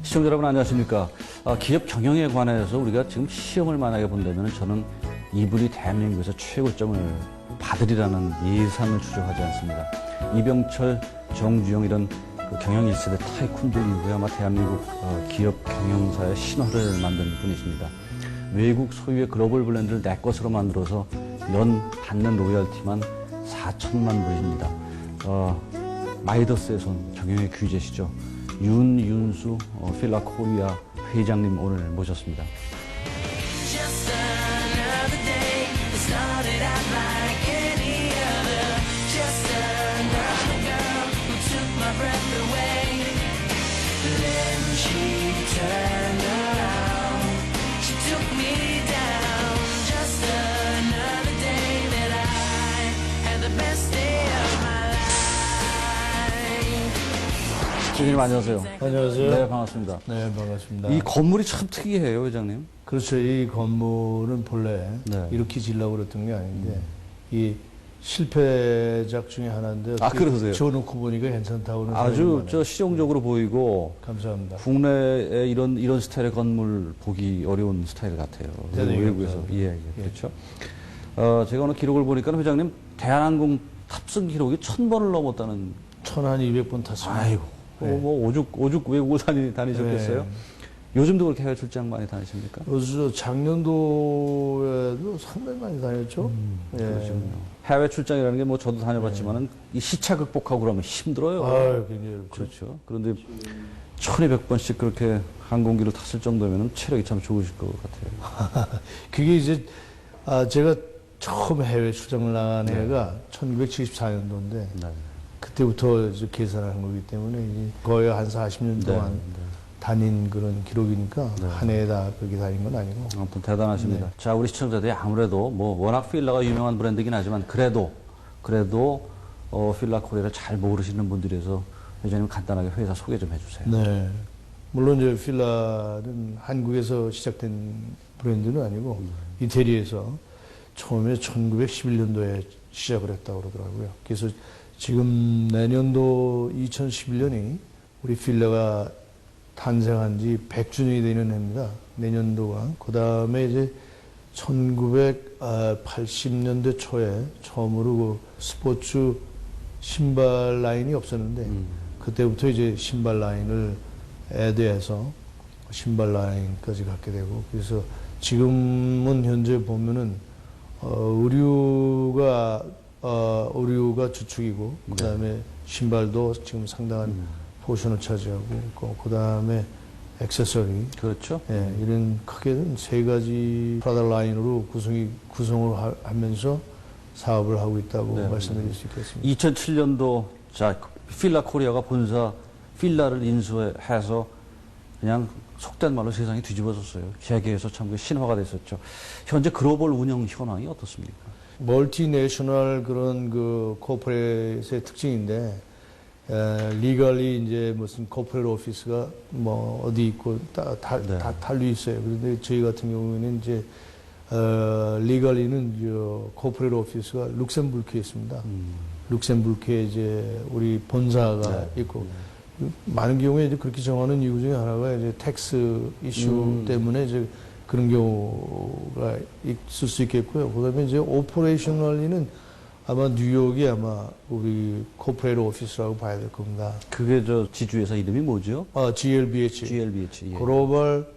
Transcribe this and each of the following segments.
시청자 여러분 안녕하십니까. 기업 경영에 관해서 우리가 지금 시험을 만약에 본다면 저는 이분이 대한민국에서 최고점을 받으리라는 예상을 추정하지 않습니다. 이병철, 정주영 이런 경영 1세대 타이쿤들 이후에 아마 대한민국 기업 경영사의 신화를 만든 분이십니다. 외국 소유의 글로벌 브랜드를 내 것으로 만들어서 연 받는 로열티만 4천만 불입니다. 마이더스의 손 경영의 귀재시죠. 윤수 필라 코리아 회장님 오늘 모셨습니다. Just another day that started out like any other. Just another girl who took my breath away. Then she turned around, she took me down. Just another day that I had the best day of my life. 회장님 안녕하세요. 안녕하세요. 네, 반갑습니다. 네, 반갑습니다. 이 건물이 참 특이해요, 회장님. 그렇죠. 이 건물은 본래 네. 이렇게 지으려고 그랬던 게 아닌데, 이 실패작 중에 하나인데, 그러세요? 지어놓고 보니까 괜찮다고는. 아주 실용적으로 보이고 감사합니다. 국내에 이런 스타일의 건물 보기 어려운 스타일 같아요. 대단히 외국에서. 감사합니다. 예, 그렇죠. 제가 오늘 기록을 보니까 회장님 대한항공 탑승 기록이 1000번을 넘었다는. 1200번 탔습니다. 아이고, 네. 뭐 오죽 외국을 다니셨겠어요? 네. 요즘도 그렇게 해외 출장 많이 다니십니까? 그래서 작년도에도 상당히 많이 다녔죠. 그러시군요. 해외 출장이라는 게 뭐 저도 다녀봤지만은 이 시차 극복하고 그러면 힘들어요. 아유, 굉장히 어렵죠. 그렇죠. 그런데 1200번씩 그렇게 항공기를 탔을 정도면 체력이 참 좋으실 것 같아요. 그게 이제, 제가 처음 해외 출장을 나간 해가 1974년도인데, 네. 그때부터 이제 계산하는 거기 때문에 이제 거의 한 40년 동안 다닌 그런 기록이니까 한 해에 다 그렇게 다닌 건 아니고. 아무튼 대단하십니다. 자, 우리 시청자들이 아무래도 뭐 워낙 필라가 유명한 브랜드긴 하지만 그래도 필라 코리아를 잘 모르시는 분들에서 회장님 간단하게 회사 소개 좀 해주세요. 네. 물론 이제 필라는 한국에서 시작된 브랜드는 아니고 이태리에서 처음에 1911년도에 시작을 했다고 그러더라고요. 그래서 지금 내년도 2011년이 우리 필라가 탄생한 지 100주년이 되는 해입니다. 내년도가. 그 다음에 이제 1980년대 초에 처음으로 그 스포츠 신발 라인이 없었는데 그때부터 이제 신발 라인을 애드해서 신발 라인까지 갖게 되고 그래서 지금은 현재 보면은 의류가 주축이고 그다음에 신발도 지금 상당한 포션을 차지하고 그다음에 액세서리 그렇죠. 예, 이런 크게는 세 가지 프라다 라인으로 구성을 하면서 사업을 하고 있다고 말씀드릴 수 있겠습니다. 2007년도 자 필라 코리아가 본사 필라를 인수해서 그냥 속된 말로 세상이 뒤집어졌어요. 재계에서 참 신화가 됐었죠. 현재 글로벌 운영 현황이 어떻습니까? 멀티내셔널 그런 그 코퍼레이트의 특징인데 리걸리 이제 무슨 코퍼레이트 오피스가 뭐 어디 있고 다 달리 있어요. 그런데 저희 같은 경우에는 이제 리걸리는 코퍼레이트 오피스가 룩셈부르크에 있습니다. 룩셈부르크에 이제 우리 본사가 있고 많은 경우에 이제 그렇게 정하는 이유 중에 하나가 이제 텍스 이슈 때문에 이제 그런 경우가 있을 수 있겠고요. 그다음에 이제 오퍼레이셔널리는 아마 뉴욕이 아마 우리 코퍼레이트 오피스라고 봐야 될 겁니다. 그게 지주회사 이름이 뭐죠? GLBH. GLBH. 예. 글로벌,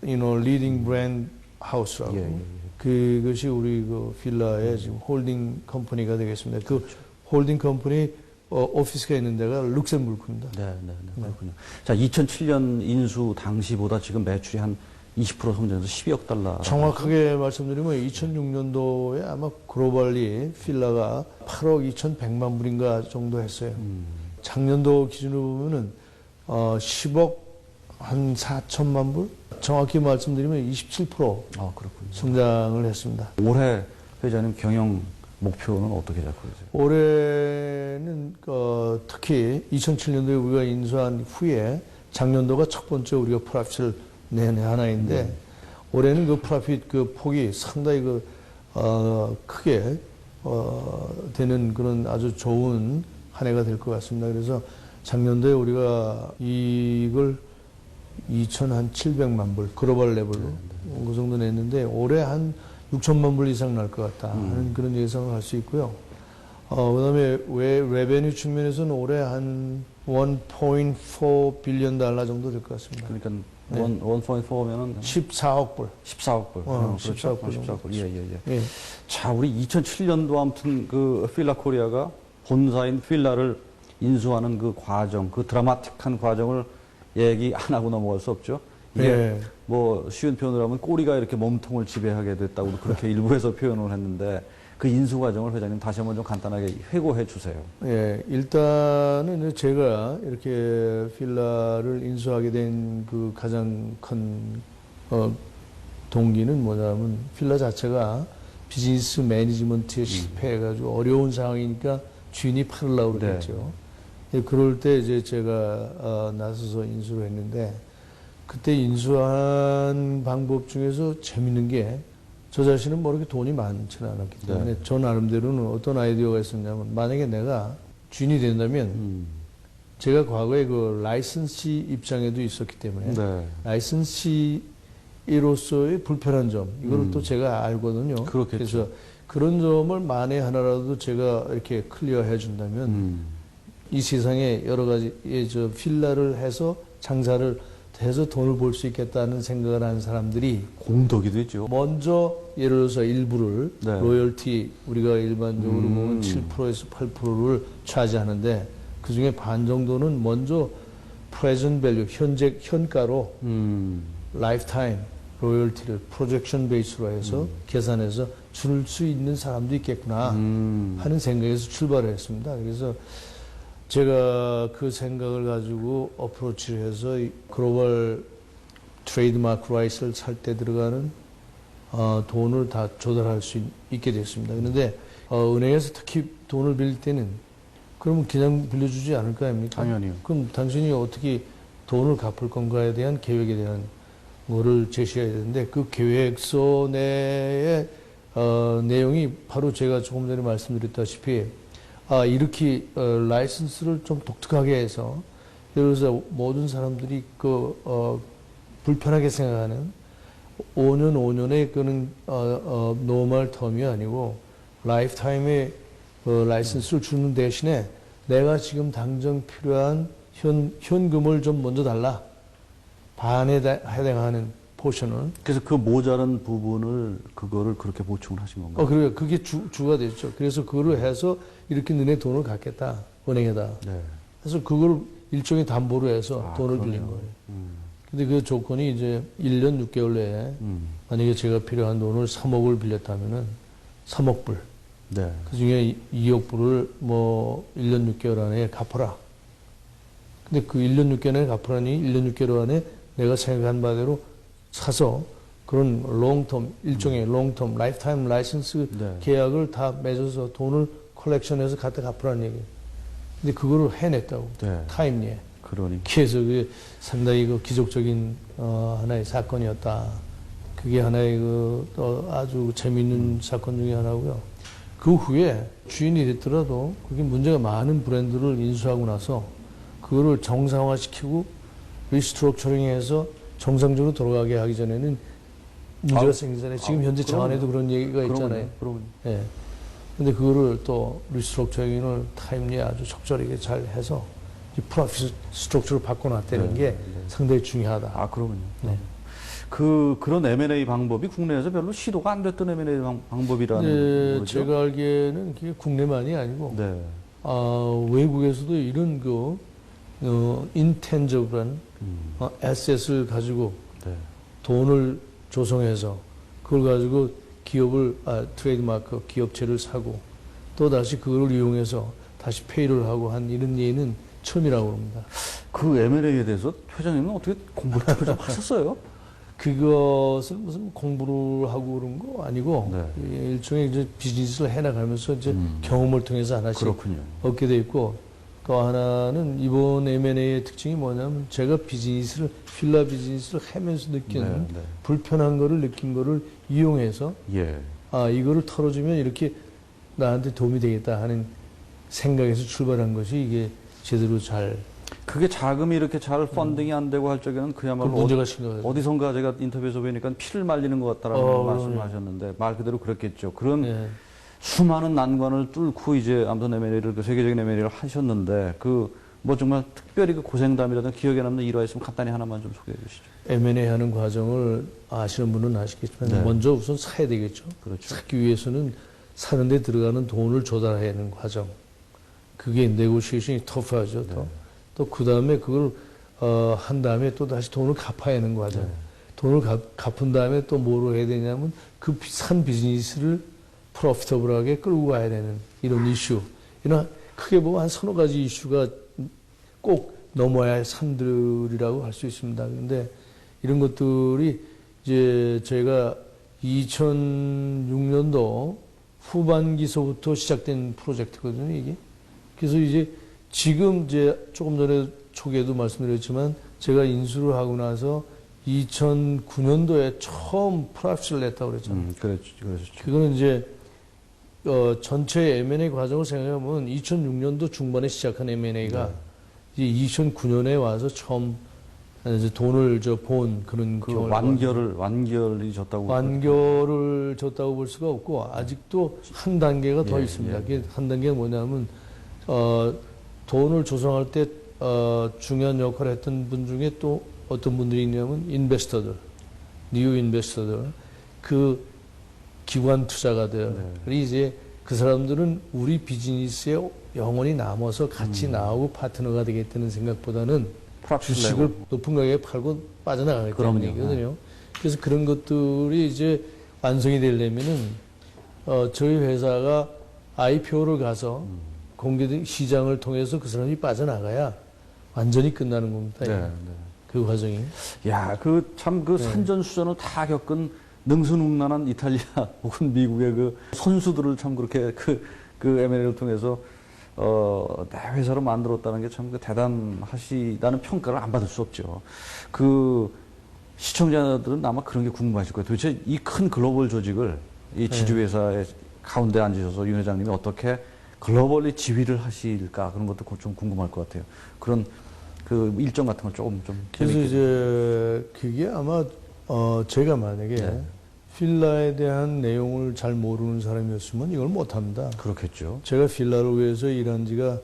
리딩 브랜드 하우스라고. 그것이 우리 그 필라의 지금 홀딩 컴퍼니가 되겠습니다. 그 홀딩 컴퍼니 오피스가 있는 데가 룩셈부르크입니다. 네, 그렇군요. 자, 2007년 인수 당시보다 지금 매출이 한 20% 성장해서 12억 달러. 정확하게 말씀드리면 2006년도에 아마 글로벌리 필라가 8억 2,100만 불인가 정도 했어요. 작년도 기준으로 보면은 10억 한 4천만 불? 정확히 말씀드리면 27% 그렇군요. 성장을 했습니다. 올해 회장님 경영 목표는 어떻게 잡고 계세요? 올해는 특히 2007년도에 우리가 인수한 후에 작년도가 첫 번째 우리가 프로핏을 낸 하나인데 올해는 그 프로핏 그 폭이 상당히 크게 되는 그런 아주 좋은 한 해가 될 것 같습니다. 그래서 작년도에 우리가 이익을 2,700만 불 글로벌 레벨로 그 정도 냈는데 올해 한 6천만 불 이상 날 것 같다 하는 그런 예상을 할 수 있고요. 그다음에 왜 레베뉴 측면에서는 올해 한 1.4 빌리언 달러 정도 될 것 같습니다. 그러니까 1.4면은 14억 불. 14억 불. 그렇죠. 14억 불. 14억 불. 예, 예, 예. 예. 자, 우리 2007년도 아무튼 그 필라 코리아가 본사인 필라를 인수하는 그 과정, 그 드라마틱한 과정을 얘기 안 하고 넘어갈 수 없죠. 이게 예. 뭐 쉬운 표현을 하면 꼬리가 이렇게 몸통을 지배하게 됐다고 그렇게 일부에서 표현을 했는데 그 인수 과정을 회장님 다시 한번 좀 간단하게 회고해 주세요. 예, 일단은 이제 제가 이렇게 필라를 인수하게 된 그 가장 큰 동기는 뭐냐면 필라 자체가 비즈니스 매니지먼트에 실패해가지고 어려운 상황이니까 주인이 팔으려고 그랬죠. 예, 그럴 때 이제 제가 나서서 인수를 했는데 그때 인수한 방법 중에서 재밌는 게 저 자신은 뭐 이렇게 돈이 많지는 않았기 때문에 저 나름대로는 어떤 아이디어가 있었냐면 만약에 내가 주인이 된다면 제가 과거에 그 라이선시 입장에도 있었기 때문에 라이선시로서의 불편한 점 이거를 또 제가 알거든요. 그렇겠죠. 그래서 그런 점을 만에 하나라도 제가 이렇게 클리어해 준다면 이 세상에 여러 가지의 저 필라를 해서 장사를 해서 돈을 벌 수 있겠다는 생각을 하는 사람들이 공덕이도 있죠. 먼저 예를 들어서 일부를 네. 로열티 우리가 일반적으로 보면 7%에서 8%를 차지하는데 그 중에 반 정도는 먼저 프레젠트 밸류 현가로 라이프타임 로열티를 프로젝션 베이스로 해서 계산해서 줄 수 있는 사람도 있겠구나 하는 생각에서 출발을 했습니다. 그래서 제가 그 생각을 가지고 어프로치를 해서 이 글로벌 트레이드마크 라이트를 살 때 들어가는 돈을 다 조달할 수 있게 됐습니다. 그런데 은행에서 특히 돈을 빌릴 때는 그러면 그냥 빌려주지 않을 거 아닙니까? 당연히요. 그럼 당신이 어떻게 돈을 갚을 건가에 대한 계획에 대한 거를 제시해야 되는데 그 계획서 내의 내용이 바로 제가 조금 전에 말씀드렸다시피 이렇게 라이선스를 좀 독특하게 해서 예를 들어서 모든 사람들이 불편하게 생각하는 5년의 그는 노멀 텀이 아니고 라이프타임의 라이선스를 주는 대신에 내가 지금 당장 필요한 현금을 좀 먼저 달라. 반에 해당하는 포션을. 그래서 그 모자란 부분을 그거를 그렇게 보충을 하신 건가요? 그래요. 그게 주가 됐죠. 그래서 그걸 해서 이렇게 너네 돈을 갖겠다. 은행에다. 네. 그래서 그걸 일종의 담보로 해서 돈을 빌린 그러네요. 거예요. 근데 그 조건이 이제 1년 6개월 내에 만약에 제가 필요한 돈을 3억을 빌렸다면은 3억 불. 네. 그 중에 2억 불을 뭐 1년 6개월 안에 갚아라. 근데 그 1년 6개월 안에 갚으라니 1년 6개월 안에 내가 생각한 바대로 사서 그런 롱텀, 일종의 롱텀, 라이프타임 라이선스 네. 계약을 다 맺어서 돈을 컬렉션해서 갖다 갚으라는 얘기예요. 근데 그거를 해냈다고. 네. 타임리에. 그러니. 그래서 그게 상당히 그 기적적인 하나의 사건이었다. 그게 하나의 또 아주 재미있는 사건 중에 하나고요. 그 후에 주인이 됐더라도 그게 문제가 많은 브랜드를 인수하고 나서 그거를 정상화시키고 리스트럭처링해서 정상적으로 돌아가게 하기 전에는 문제가 생기기 전에 지금 현재 장안에도 그런 얘기가 있잖아요. 그러면. 예. 근데 그거를 또 리스트럭처링을 타임리에 아주 적절하게 잘 해서 이 프로핏 스트럭처를 바꿔놨다는 게 상당히 중요하다. 그러면요. 네. 그런 M&A 방법이 국내에서 별로 시도가 안 됐던 M&A 방법이라는 거죠? 제가 알기에는 그게 국내만이 아니고 네. 외국에서도 이런 인텐저블한 에셋을 가지고 네. 돈을 조성해서 그걸 가지고 기업을 트레이드마크 기업체를 사고 또 다시 그걸 이용해서 다시 페이를 하고 한 이런 예는 처음이라고 합니다. 그 M&A에 대해서 회장님은 어떻게 공부를 좀 하셨어요? 그것을 무슨 공부를 하고 그런 거 아니고 네. 일종의 이제 비즈니스를 해나가면서 이제 경험을 통해서 하나씩 그렇군요. 얻게 돼 있고 또 하나는 이번 M&A의 특징이 뭐냐면 제가 필라 비즈니스를 하면서 느끼는 불편한 거를 느낀 거를 이용해서 예. 이거를 털어주면 이렇게 나한테 도움이 되겠다 하는 생각에서 출발한 것이 이게 제대로 잘 그게 자금이 이렇게 잘 펀딩이 안 되고 할 적에는 그 그야말로 문제가 심각하죠. 어디선가 제가 인터뷰에서 보니까 피를 말리는 것 같다라는 말씀을 하셨는데 말 그대로 그렇겠죠. 그런 예. 수많은 난관을 뚫고 이제 아무튼 M&A를 그 세계적인 M&A를 하셨는데 그 뭐 정말 특별히 그 고생담이라든 기억에 남는 일화 있으면 간단히 하나만 좀 소개해 주시죠. M&A 하는 과정을 아시는 분은 아시겠지만 네. 먼저 우선 사야 되겠죠. 그렇죠. 사기 위해서는 사는 데 들어가는 돈을 조달해야 하는 과정. 그게 네고시에이션이 터프하죠. 또 그 다음에 그걸 한 다음에 또 다시 돈을 갚아야 하는 과정. 네. 돈을 갚은 다음에 또 뭐로 해야 되냐면 그 산 비즈니스를 프로피터블하게 끌고 가야 되는 이런 이슈. 이런 크게 보면 한 서너 가지 이슈가 꼭 넘어야 할 산들이라고 할 수 있습니다. 그런데 이런 것들이 이제 제가 2006년도 후반기서부터 시작된 프로젝트거든요, 이게. 그래서 이제 지금 이제 조금 전에 초기에도 말씀드렸지만 제가 인수를 하고 나서 2009년도에 처음 프랍시를 냈다고 그랬잖아요. 그렇죠. 그거는 이제 전체 M&A 과정을 생각하면 2006년도 중반에 시작한 M&A가 이제 2009년에 와서 처음 이제 돈을 본 그런 그 경우를 완결이 졌다고. 완결을 줬다고 볼 수가 없고 아직도 한 단계가 더 예, 있습니다. 예. 그게 한 단계가 뭐냐면 돈을 조성할 때 중요한 역할을 했던 분 중에 또 어떤 분들이 있냐면 인베스터들, 뉴 인베스터들, 그 기관 투자가들. 그리고 이제 그 사람들은 우리 비즈니스에 영원히 남아서 같이 나오고 파트너가 되겠다는 생각보다는 주식을 높은 가격에 팔고 빠져나가기 때문이거든요. 그래서 그런 것들이 이제 완성이 되려면은 저희 회사가 IPO를 가서 공개된 시장을 통해서 그 사람이 빠져나가야 완전히 끝나는 겁니다. 네. 그 과정이. 야, 그 참 그 산전수전을 다 겪은 능수능란한 이탈리아 혹은 미국의 그 선수들을 참 그렇게 그 M&A를 통해서 내 회사로 만들었다는 게 참 대단하시다는 평가를 안 받을 수 없죠. 그 시청자들은 아마 그런 게 궁금하실 거예요. 도대체 이 큰 글로벌 조직을 이 지주회사의 가운데 앉으셔서 윤 회장님이 어떻게 글로벌리 지휘를 하실까 그런 것도 좀 궁금할 것 같아요. 그런 그 일정 같은 걸 조금 좀 그래서 재밌게 이제 그게 아마 제가 만약에 필라에 대한 내용을 잘 모르는 사람이었으면 이걸 못합니다. 그렇겠죠. 제가 필라를 위해서 일한 지가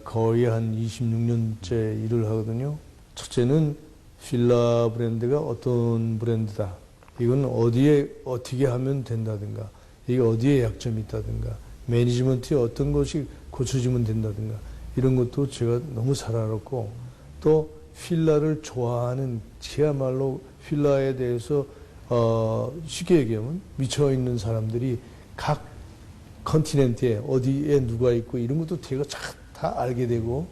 거의 한 26년째 일을 하거든요. 첫째는 필라 브랜드가 어떤 브랜드다. 이건 어디에 어떻게 하면 된다든가, 이게 어디에 약점이 있다든가, 매니지먼트에 어떤 것이 고쳐지면 된다든가, 이런 것도 제가 너무 잘 알았고, 또 필라를 좋아하는, 그야말로 필라에 대해서 쉽게 얘기하면 미쳐있는 사람들이 각 컨티넨트에 어디에 누가 있고 이런 것도 제가 다 알게 되고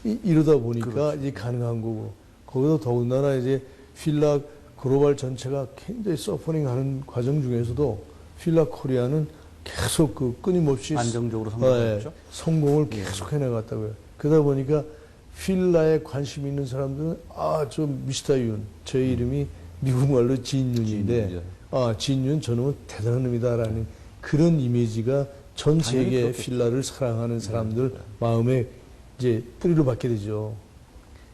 이러다 보니까 그렇죠. 이제 가능한 거고, 거기서 더군다나 이제 필라 글로벌 전체가 굉장히 서퍼링 하는 과정 중에서도 필라 코리아는 계속 그 끊임없이 안정적으로 성공했죠. 성공을 계속 해나갔다고요. 그러다 보니까 필라에 관심 있는 사람들은 저 미스터 윤, 제 이름이 미국말로 진윤인데 진윤 저놈은 대단한 놈이다라는 그런 이미지가 전 세계 필라를 사랑하는 사람들 마음에 이제 뿌리를 받게 되죠.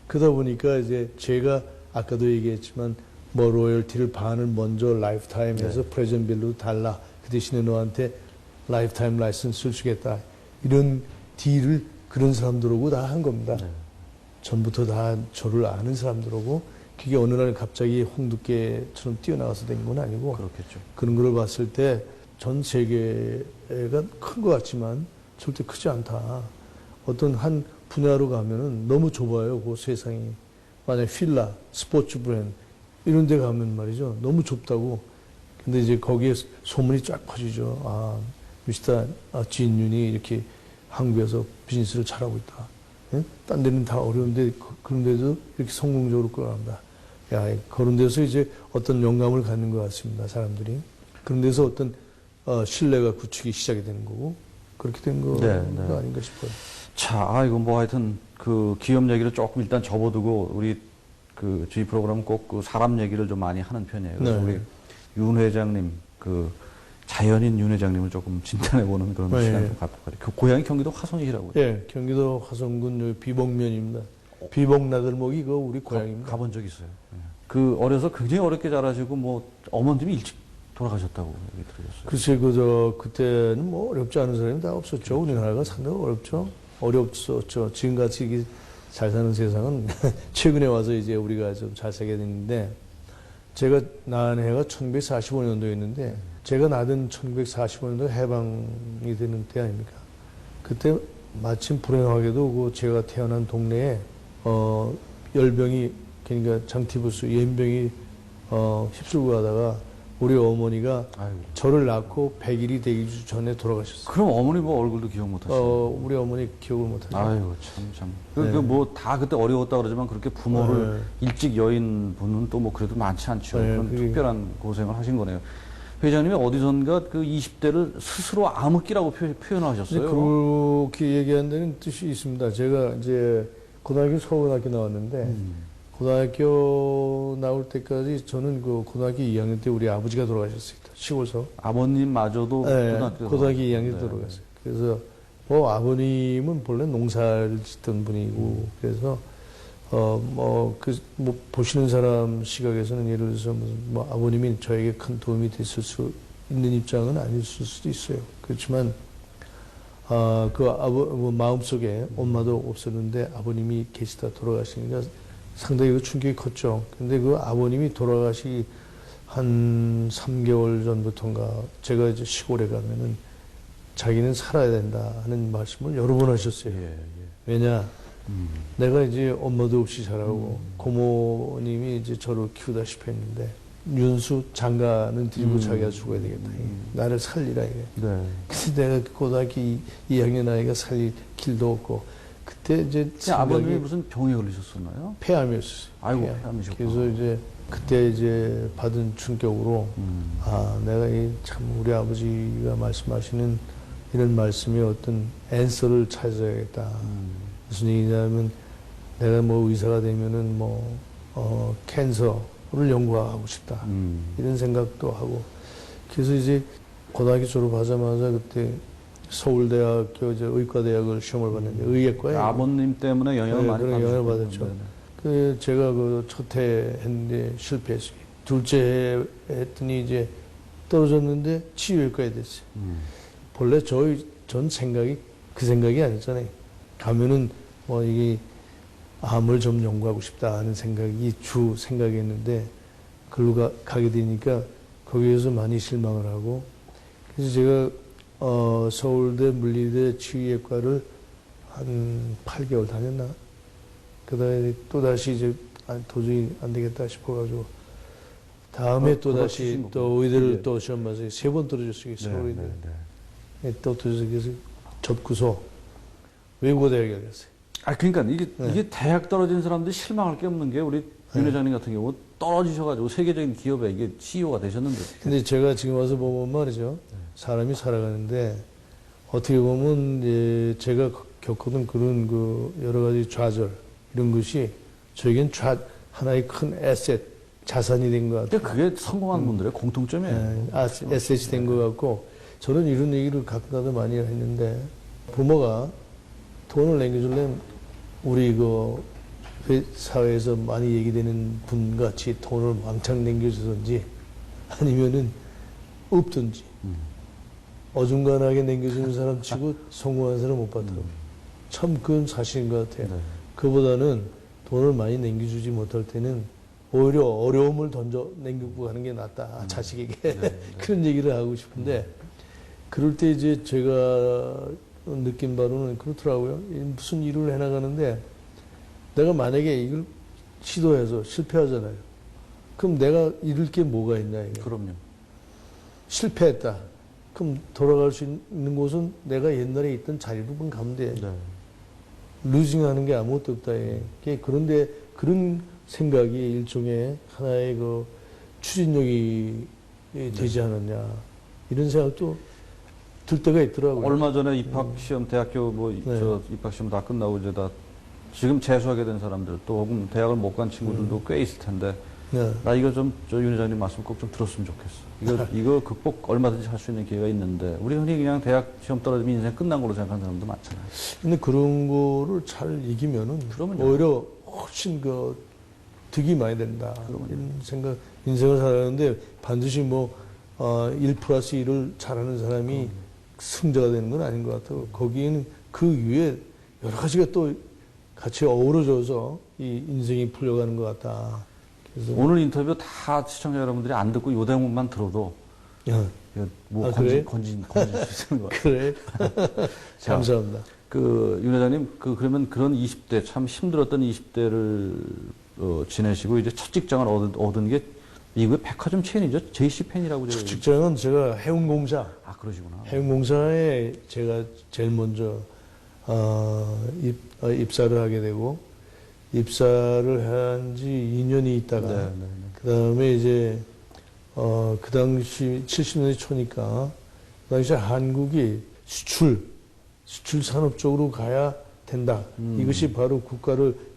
그러다 보니까 이제 제가 아까도 얘기했지만 뭐 로열티를 반을 먼저 라이프타임에서 프레젠 밸류 달라. 그 대신에 너한테 라이프타임 라이선스를 주겠다. 이런 딜을 그런 사람들하고 다 한 겁니다. 전부터 다 저를 아는 사람들하고 그게 어느 날 갑자기 홍두깨처럼 뛰어나가서 된 건 아니고 그렇겠죠. 그런 걸 봤을 때 전 세계가 큰 것 같지만 절대 크지 않다. 어떤 한 분야로 가면은 너무 좁아요. 그 세상이. 만약 필라, 스포츠 브랜드 이런 데 가면 말이죠. 너무 좁다고. 근데 이제 거기에 소문이 쫙 퍼지죠. 미스터 진윤이 이렇게 한국에서 비즈니스를 잘하고 있다. 예? 딴 데는 다 어려운데 그런 데도 이렇게 성공적으로 끌어간다. 야, 그런 데서 이제 어떤 영감을 갖는 것 같습니다. 사람들이. 그런 데서 어떤 신뢰가 구축이 시작이 되는 거고 그렇게 된 거 아닌가 싶어요. 자, 이거 뭐 하여튼 그 기업 얘기를 조금 일단 접어두고 우리 그 저희 프로그램은 꼭 그 사람 얘기를 좀 많이 하는 편이에요. 그래서 우리 윤 회장님 그 자연인 윤 회장님을 조금 진단해보는 그런 네. 시간 좀 갖고 가요. 고향이 경기도 화성이라고요. 예, 경기도 화성군 여기 비봉면입니다. 비봉나들목이 그 우리 고향입니다. 가본 적 있어요. 예. 그 어려서 굉장히 어렵게 자라시고 뭐 어머님이 일찍 돌아가셨다고 얘기 들었어요. 글쎄, 그때는 뭐 어렵지 않은 사람이 다 없었죠. 우리나라가 상당히 어렵죠. 어렵었죠. 지금같이 이게 잘 사는 세상은 최근에 와서 이제 우리가 좀 잘 살게 됐는데, 제가 낳은 해가 1945년도였는데, 제가 낳은 1945년도 해방이 되는 때 아닙니까? 그때 마침 불행하게도 그 제가 태어난 동네에, 열병이, 그러니까 장티푸스, 연병이, 휩쓸고 가다가 우리 어머니가 아이고. 저를 낳고 100일이 되기 전에 돌아가셨어요. 그럼 어머니 뭐 얼굴도 기억 못하시나요? 우리 어머니 기억을 못하죠. 아이고 참. 네. 뭐 다 그때 어려웠다 그러지만 그렇게 부모를 일찍 여인 분은 또 뭐 그래도 많지 않죠. 네, 그런 그게- 특별한 고생을 하신 거네요. 회장님이 어디선가 그 20대를 스스로 암흑기라고 이제 표현하셨어요. 그렇게 얘기한다는 뜻이 있습니다. 제가 이제 고등학교 서울학교 나왔는데, 고등학교 나올 때까지 저는 그 고등학교 2학년 때 우리 아버지가 돌아가셨어요. 시골서. 아버님마저도 네, 고등학교 고등학교 2학년 때 네. 돌아갔어요. 그래서 뭐 아버님은 본래 농사를 짓던 분이고, 그래서 뭐 보시는 사람 시각에서는 예를 들어서 뭐 아버님이 저에게 큰 도움이 됐을 수 있는 입장은 아닐 수도 있어요. 그렇지만 마음속에 엄마도 없었는데 아버님이 계시다 돌아가시니까 상당히 그 충격이 컸죠. 근데 그 아버님이 돌아가시기 한 3개월 전부터인가 제가 이제 시골에 가면은 자기는 살아야 된다 하는 말씀을 여러 번 하셨어요. 예. 왜냐? 내가 이제 엄마도 없이 자라고 고모님이 이제 저를 키우다시피 했는데 윤수 장가는 드리고 자기가 죽어야 되겠다. 나를 살리라 이게. 네. 그래서 내가 고등학교 2학년 아이가 살릴 길도 없고 그때 이제 아버님이 무슨 병에 걸리셨었나요? 폐암이었어요. 아이고, 폐암. 폐암이셨구나. 그래서 이제 그때 이제 받은 충격으로 내가 참 우리 아버지가 말씀하시는 이런 말씀이 어떤 앤서를 찾아야겠다. 무슨 얘기냐면 내가 뭐 의사가 되면은 캔서를 연구하고 싶다. 이런 생각도 하고. 그래서 이제 고등학교 졸업하자마자 그때 서울대학교 이제 의과대학을 시험을 봤는데 의예과에 아버님 때문에 영향을 많이 그런 영향을 받았죠. 네네. 그 제가 그 첫 해 했는데 실패했어요. 둘째 해 했더니 이제 떨어졌는데 치유외과에 됐어요. 본래 전 생각이 그 생각이 아니잖아요. 가면은 뭐 이게 암을 좀 연구하고 싶다 하는 생각이 주 생각이었는데 글로 가게 되니까 거기에서 많이 실망을 하고 그래서 제가 서울대 물리대 치유외과를 한 8개월 다녔나? 그 다음에 또 다시 이제 도저히 안 되겠다 싶어가지고 다음에 또 다시 또 의대를 네. 또 시험 봐서 3번 떨어졌어요. 서울의대. 네. 또 떨어져서 접고서 외국어대학에 갔어요. 그러니까 이게 대학 떨어진 사람들이 실망할 게 없는 게 우리 윤 회장님 같은 경우 떨어지셔가지고 세계적인 기업에 이게 CEO가 되셨는데. 근데 제가 지금 와서 보면 말이죠. 사람이 살아가는데 어떻게 보면 이제 제가 겪었던 그런 그 여러 가지 좌절 이런 것이 저에겐 하나의 큰 에셋, 자산이 된 것 같아요. 근데 그게 성공한 분들의 공통점이에요. 에셋이 된 것 같고 저는 이런 얘기를 가끔가다 많이 했는데 부모가 돈을 남겨주려면 우리 그 사회에서 많이 얘기되는 분같이 돈을 왕창 남겨주든지 아니면은 없든지 어중간하게 남겨주는 사람 치고 성공한 사람 못 봤다고. 참 그건 사실인 것 같아요. 네. 그보다는 돈을 많이 남겨주지 못할 때는 오히려 어려움을 남기고 가는 게 낫다. 자식에게. 그런 얘기를 하고 싶은데 그럴 때 이제 제가 느낀 바로는 그렇더라고요. 무슨 일을 해나가는데 내가 만약에 이걸 시도해서 실패하잖아요. 그럼 내가 잃을 게 뭐가 있냐, 이게. 그럼요. 실패했다. 그럼 돌아갈 수 있는 곳은 내가 옛날에 있던 자리로 가면 돼. 네. 루징하는 게 아무것도 없다. 그런데 그런 생각이 일종의 하나의 그 추진력이 되지 않았냐. 이런 생각도 들 때가 있더라고요. 얼마 전에 입학시험, 대학교 저 입학시험 다 끝나고 이제 다 지금 재수하게 된 사람들 또 혹은 대학을 못 간 친구들도 꽤 있을 텐데 네. 나 이거 좀, 윤 회장님 말씀 꼭 좀 들었으면 좋겠어. 이거 극복 얼마든지 할 수 있는 기회가 있는데, 우리 흔히 그냥 대학 시험 떨어지면 인생 끝난 걸로 생각하는 사람도 많잖아요. 근데 그런 거를 잘 이기면은 그러면요. 오히려 훨씬 득이 많이 된다. 이런 생각, 인생을 살아가는데 반드시 1+1을 잘하는 사람이 승자가 되는 건 아닌 것 같아요. 거기에는 그 위에 여러 가지가 또 같이 어우러져서 이 인생이 풀려가는 것 같다. 그래서 오늘 인터뷰 다 시청자 여러분들이 안 듣고 요 대목만 들어도, 야, 이거 뭐 아, 그래? 건진 수 있는 것 같아요. 그래. 자, 감사합니다. 윤 회장님, 그러면 그런 20대, 참 힘들었던 20대를 지내시고, 이제 첫 직장을 얻은 게 미국의 백화점 체인이죠? JC펜이라고 첫 직장은 제가 해운공사. 아, 그러시구나. 해운공사에 제가 제일 먼저 입사를 하게 되고, 입사를 한 지 2년이 있다가 네. 그 다음에 이제 그 당시 70년대 초니까 그 당시 한국이 수출 산업 쪽으로 가야 된다. 이것이 바로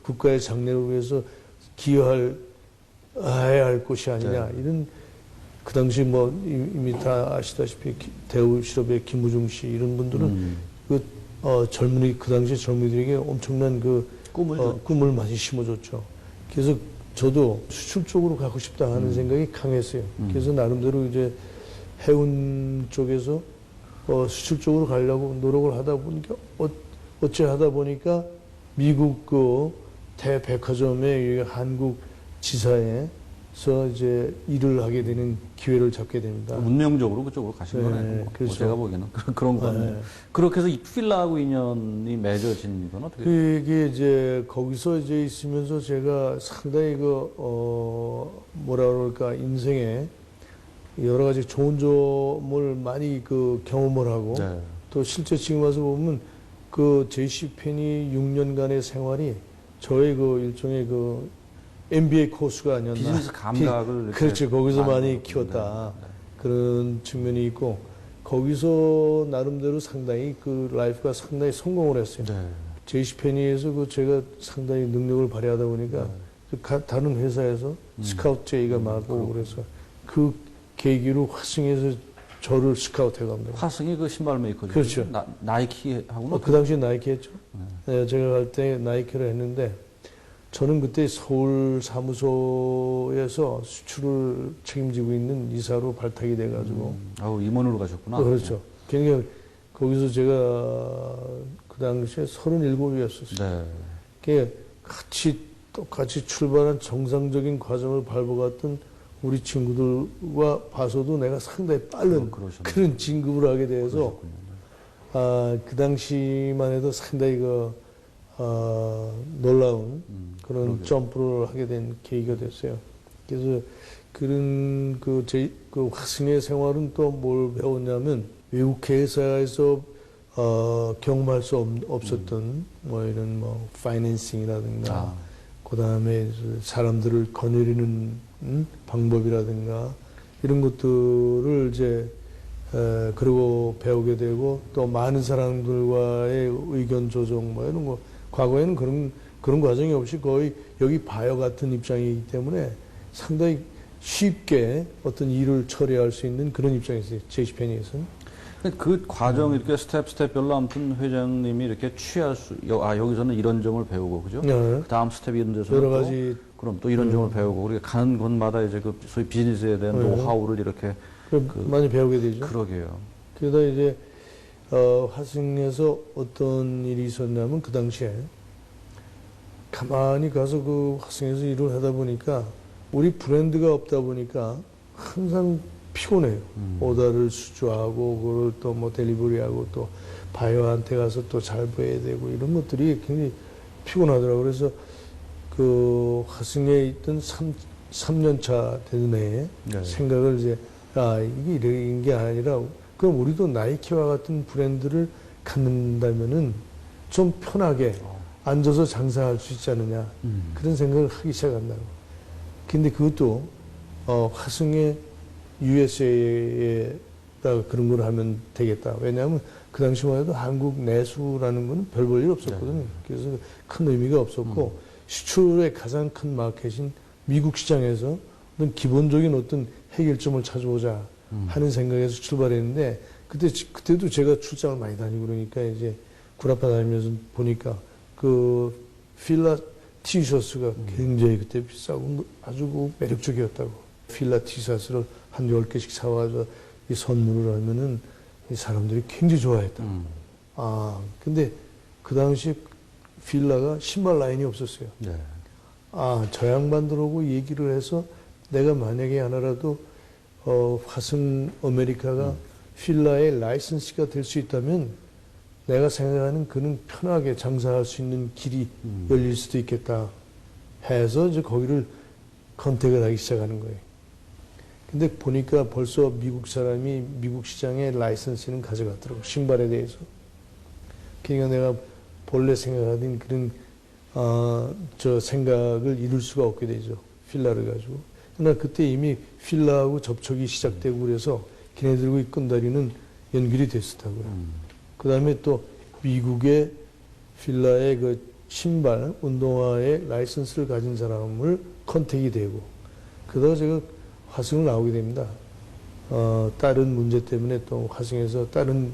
국가의 장래를 위해서 기여해야 할 것이 아니냐. 이런 그 당시 이미 다 아시다시피 대우 실업의 김우중 씨 이런 분들은 그 당시 젊은이들에게 엄청난 꿈을 많이 심어줬죠. 그래서 저도 수출 쪽으로 가고 싶다 하는 생각이 강했어요. 그래서 나름대로 이제 해운 쪽에서 수출 쪽으로 가려고 노력을 하다 보니까 어찌 하다 보니까 미국 대백화점의 한국 지사에서 이제 일을 하게 되는 기회를 잡게 됩니다. 운명적으로 그쪽으로 가신 네, 거네요. 그렇죠. 제가 보기에는 그런 거 같네요. 네. 그렇게 해서 이 필라하고 인연이 맺어진 건 어떻게 돼요? 그게 이제 거기서 이제 있으면서 제가 상당히 뭐라 그럴까 인생에 여러 가지 좋은 점을 많이 경험을 하고 네. 또 실제 지금 와서 보면 JC펜이 6년간의 생활이 저의 일종의 MBA 코스가 아니었나. 비즈니스 감각을 이렇게 그렇죠. 거기서 많이 만들었군요. 키웠다. 네. 그런 측면이 있고 거기서 나름대로 상당히 라이프가 상당히 성공을 했어요. 네. JC펜이에서 제가 상당히 능력을 발휘하다 보니까 다른 회사에서 스카우트 제의가 많고 그래서 그 계기로 화승에서 저를 스카우트 해갑니다. 화승이 그 신발 메이커죠. 그렇죠. 나이키하고는 그 당시에 나이키 했죠. 네, 제가 갈 때 나이키를 했는데 저는 그때 서울 사무소에서 수출을 책임지고 있는 이사로 발탁이 돼가지고. 임원으로 가셨구나. 그렇죠. 그러니까 거기서 제가 그 당시에 37이었었어요. 네. 그러니까 똑같이 출발한 정상적인 과정을 밟아갔던 우리 친구들과 봐서도 내가 상당히 빠른 그런 진급을 하게 돼서 그 당시만 해도 상당히 놀라운 그런 점프를 하게 된 계기가 됐어요. 그래서 그런 화승의 생활은 또 뭘 배웠냐면 외국 회사에서 경험할 수 없었던 이런 파이낸싱이라든가 그다음에 사람들을 거느리는 방법이라든가 이런 것들을 이제 그리고 배우게 되고 또 많은 사람들과의 의견 조정 이런 거 과거에는 그런 과정이 없이 거의 여기 바이어 같은 입장이기 때문에 상당히 쉽게 어떤 일을 처리할 수 있는 그런 입장이었어요. JC펜이에서는. 그 과정 이렇게 스텝별로 아무튼 회장님이 이렇게 여기서는 이런 점을 배우고 그죠? 네. 그 다음 스텝 이런 데서는 여러 가지 그럼 또 이런 점을 배우고 우리가 가는 곳마다 이제 소위 비즈니스에 대한 노하우를 이렇게 많이 배우게 되죠. 그러게요. 그러다 이제 화승에서 어떤 일이 있었냐면 그 당시에 가만히 가서 화승에서 일을 하다 보니까 우리 브랜드가 없다 보니까 항상 피곤해요. 오더를 수주하고 그걸 또 델리버리하고 또 바이어한테 가서 또 잘 보여야 되고 이런 것들이 굉장히 피곤하더라고요. 그래서 화승에 있던 3년차 되는 해에 생각을 이제 이게 이런 게 아니라 그럼 우리도 나이키와 같은 브랜드를 갖는다면은 좀 편하게 앉아서 장사할 수 있지 않느냐 그런 생각을 하기 시작한다고. 근데 그것도 화승의 USA에다가 그런 걸 하면 되겠다. 왜냐하면 그 당시만 해도 한국 내수라는 건 별 볼 일 없었거든요. 그래서 큰 의미가 없었고 수출의 가장 큰 마켓인 미국 시장에서 어떤 기본적인 어떤 해결점을 찾아보자 하는 생각에서 출발했는데 그때도 제가 출장을 많이 다니고 그러니까 이제 구라파 다니면서 보니까 그 필라 티셔츠가 굉장히 그때 비싸고 아주 그 매력적이었다고. 필라 티셔츠를 한 10개씩 사와서 이 선물을 하면은 이 사람들이 굉장히 좋아했다. 근데 그 당시 필라가 신발 라인이 없었어요. 네. 저 양반들하고 얘기를 해서 내가 만약에 하나라도 화성 아메리카가 필라의 라이선스가 될 수 있다면 내가 생각하는 그는 편하게 장사할 수 있는 길이 열릴 수도 있겠다 해서 이제 거기를 컨택을 하기 시작하는 거예요. 근데 보니까 벌써 미국 사람이 미국 시장에 라이선스는 가져갔더라고, 신발에 대해서. 그러니까 내가 본래 생각하던 그런 저 생각을 이룰 수가 없게 되죠. 필라를 가지고. 그러나 그때 이미 필라하고 접촉이 시작되고 그래서 걔네들과 이 끈다리는 연결이 됐었다고요. 그 다음에 또 미국의 필라의 그 신발, 운동화의 라이선스를 가진 사람을 컨택이 되고, 그러다가 제가 화성을 나오게 됩니다. 다른 문제 때문에 또 화성에서 다른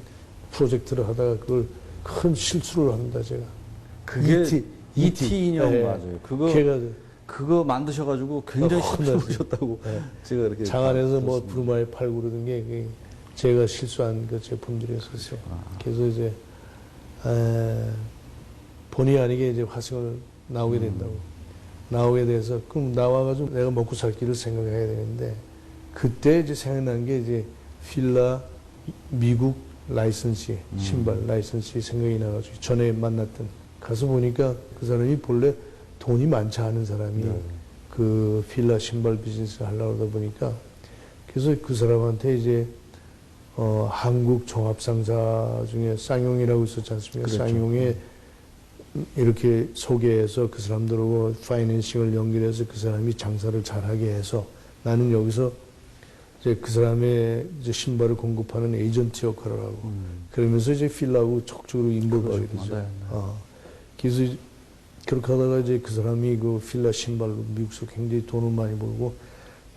프로젝트를 하다가 그걸 큰 실수를 합니다, 제가. 그게 ET 인형 네. 맞아요. 그거 만드셔가지고 굉장히 힘들으셨다고 네. 제가 이렇게 장안에서 뭐 들었습니다. 부르마에 팔고 그러던 게 그게 제가 실수한 그 제품들이었었어요. 그래서 이제 본의 아니게 이제 화성을 나오게 된다고. 나오게 돼서 그럼 나와가지고 내가 먹고 살 길을 생각해야 되는데 그때 이제 생각난 게 이제 필라 미국 라이선스 신발 라이선스 생각이 나가지고 전에 만났던 가서 보니까 그 사람이 본래 돈이 많지 않은 사람이 그 필라 신발 비즈니스 하려고 하다 보니까 그래서 그 사람한테 이제 한국 종합상사 중에 쌍용이라고 있었지 않습니까? 그렇죠. 쌍용에 이렇게 소개해서 그 사람들하고 파이낸싱을 연결해서 그 사람이 장사를 잘하게 해서 나는 여기서 이제 그 사람의 이제 신발을 공급하는 에이전트 역할을 하고 그러면서 이제 필라하고 적극적으로 인볼브하게 되죠. 네, 네. 그래서 그렇게 하다가 이제 그 사람이 그 필라 신발로 미국에서 굉장히 돈을 많이 벌고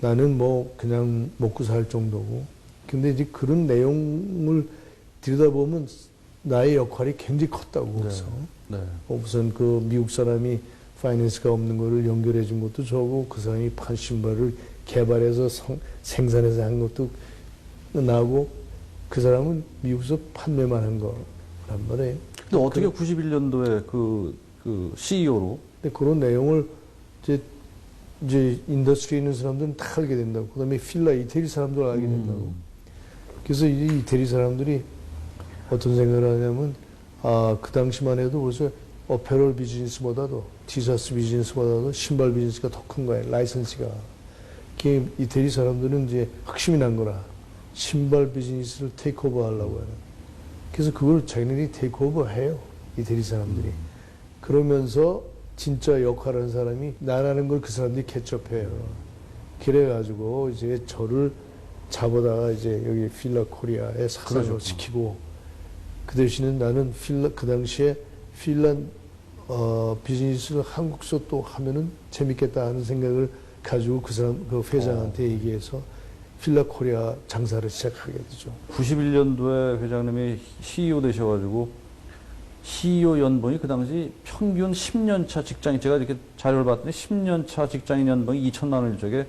나는 뭐 그냥 먹고 살 정도고 근데 이제 그런 내용을 들여다보면 나의 역할이 굉장히 컸다고 그래서 네. 우선 그 미국 사람이 파이낸스가 없는 거를 연결해 준 것도 저고 그 사람이 판 신발을 개발해서 생산해서 한 것도 나고 그 사람은 미국에서 판매만 한 거란 말이에요. 근데 어떻게 91년도에 그 CEO로 근데 그런 내용을 이제 인더스트리에 있는 사람들은 다 알게 된다고. 그 다음에 필라 이태리 사람들 알게 된다고. 그래서 이 이태리 사람들이 어떤 생각을 하냐면, 그 당시만 해도 벌써 어페럴 비즈니스보다도, 티셔츠 비즈니스보다도 신발 비즈니스가 더 큰 거예요. 라이선스가. 이태리 사람들은 이제 확신이 난 거라. 신발 비즈니스를 테이크오버 하려고 하는. 그래서 그걸 자기네들이 테이크오버 해요. 이태리 사람들이. 그러면서 진짜 역할을 한 사람이 나라는 걸 그 사람들이 캐치업해요. 그래가지고 이제 저를 잡아다가 이제 여기 필라 코리아에 사장을 시키고 그 대신에 나는 그 당시에 필라 비즈니스를 한국에서 또 하면은 재밌겠다 하는 생각을 가지고 그 회장한테 얘기해서 필라 코리아 장사를 시작하게 되죠. 91년도에 회장님이 CEO 되셔가지고 CEO 연봉이 그 당시 평균 10년차 직장인, 제가 이렇게 자료를 봤더니 10년차 직장인 연봉이 2천만 원일 적에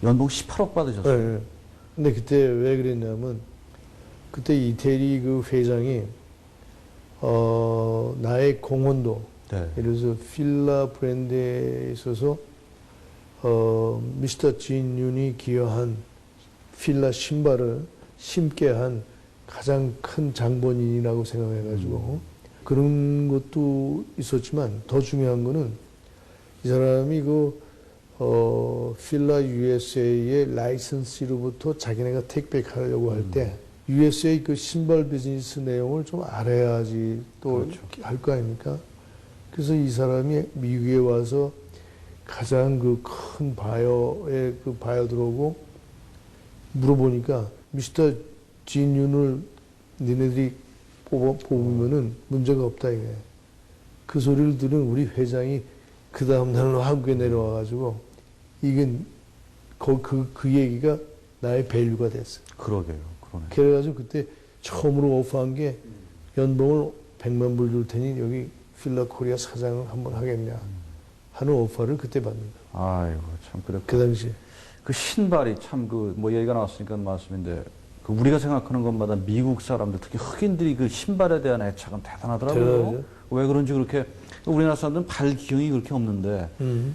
연봉 18억 받으셨어요. 네. 근데 그때 왜 그랬냐면 그때 이태리 그 회장이 나의 공헌도 네. 예를 들어서 필라 브랜드에 있어서 미스터 진 윤이 기여한 필라 신발을 심게 한 가장 큰 장본인이라고 생각해가지고 그런 것도 있었지만 더 중요한 거는 이 사람이 필라 USA의 라이선스로부터 자기네가 택배하려고 할 때 USA 그 신발 비즈니스 내용을 좀 알아야지 또 할 거 아닙니까? 그래서 이 사람이 미국에 와서 가장 그 큰 바이어의 그 바이어들하고 물어보니까 미스터 진윤을 니네들이 뽑으면은 문제가 없다 이게. 그 소리를 들은 우리 회장이 그 다음 날로 한국에 내려와가지고 이게 그 얘기가 나의 밸류가 됐어. 그러게요. 그러네. 그래가지고 그때 처음으로 오퍼한 게 연봉을 100만 불 줄 테니 여기 필라 코리아 사장을 한번 하겠냐 하는 오퍼를 그때 받는다. 아이고, 참, 그래. 그 당시에. 그 신발이 참 뭐 얘기가 나왔으니까 말씀인데 그 우리가 생각하는 것마다 미국 사람들 특히 흑인들이 그 신발에 대한 애착은 대단하더라고요. 대단하죠. 왜 그런지 그렇게 우리나라 사람들은 발 기형이 그렇게 없는데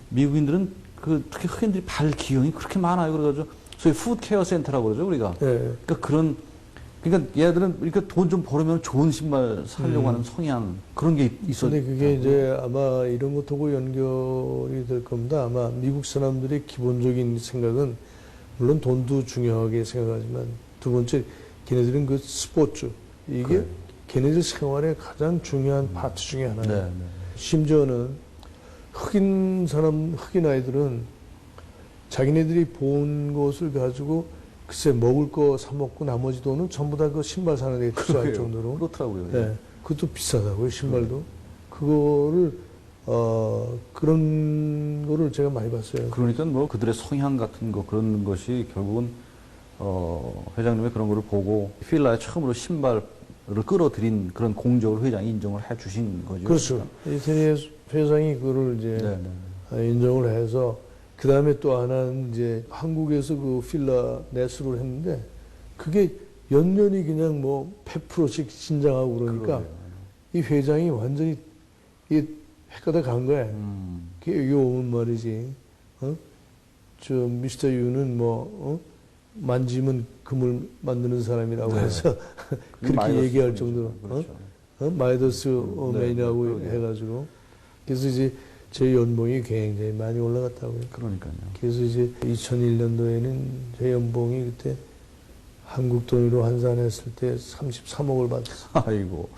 미국인들은 그 특히 흑인들이 발 기형이 그렇게 많아요. 그래가지고 소위 푸드 케어 센터라고 그러죠 우리가. 네. 그러니까 얘들은 이렇게 돈 좀 벌으면 좋은 신발 사려고 하는 성향 그런 게 있었죠. 근데 그게 이제 아마 이런 것하고 연결이 될 겁니다. 아마 미국 사람들의 기본적인 생각은 물론 돈도 중요하게 생각하지만 두 번째 걔네들은 그 스포츠 이게 그래. 걔네들 생활의 가장 중요한 파트 중에 하나예요. 네, 네. 심지어는 흑인 아이들은 자기네들이 본 것을 가지고 글쎄 먹을 거 사 먹고 나머지 돈은 전부 다 그 신발 사는 데 투자할 그래요. 정도로. 그렇더라고요. 네, 그것도 비싸다고요, 신발도. 그거를, 그런 거를 제가 많이 봤어요. 그러니까 뭐 그들의 성향 같은 거 그런 것이 결국은 회장님의 그런 거를 보고 필라에 처음으로 신발을 끌어들인 그런 공적을 회장이 인정을 해 주신 거죠. 그렇죠. 이태리 회장이 그거를 이제 네, 네. 인정을 해서 그 다음에 또 하나는 이제 한국에서 그 필라 내수를 했는데 그게 연년이 그냥 뭐 100%씩 신장하고 그러니까 그러게요. 이 회장이 완전히 이 헷가다 간 거야. 그게 여기 오면 말이지. 저 미스터 유는 만지면 금을 만드는 사람이라고 네. 해서 그렇게 마이더스 얘기할 분이죠. 정도로 그렇죠. 마이더스 네, 맨이라고 그러게요. 해가지고 그래서 이제 제 연봉이 굉장히 많이 올라갔다고요. 그러니까요. 그래서 이제 2001년도에는 제 연봉이 그때 한국 돈으로 환산했을 때 33억을 받았어요. 아이고.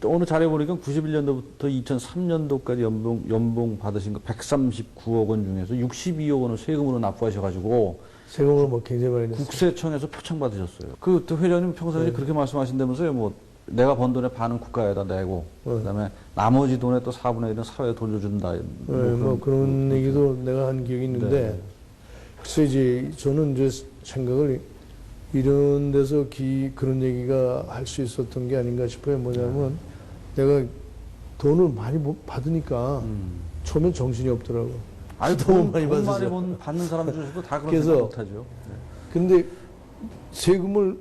또 오늘 자료 보니까 91년도부터 2003년도까지 연봉 받으신 거 139억 원 중에서 62억 원을 세금으로 납부하셔가지고 세금을 뭐 굉장히 많이 냈어요. 국세청에서 표창 받으셨어요. 그 회장님 평소에 네. 그렇게 말씀하신다면서요. 뭐 내가 번 돈의 반은 국가에다 내고 그다음에 나머지 돈의 또 4분의 1은 사회에 돌려준다. 뭐 그런 얘기도 내가 한 기억이 있는데 네. 그래서 이제 저는 이제 생각을 이런 데서 그런 얘기가 할 수 있었던 게 아닌가 싶어요. 뭐냐면 내가 돈을 많이 받으니까 처음엔 정신이 없더라고. 아니 너무 돈 많이 많이 받으세요. 받는 사람 중에서도 다 그런 그래서 생각 못하죠. 근데 세금을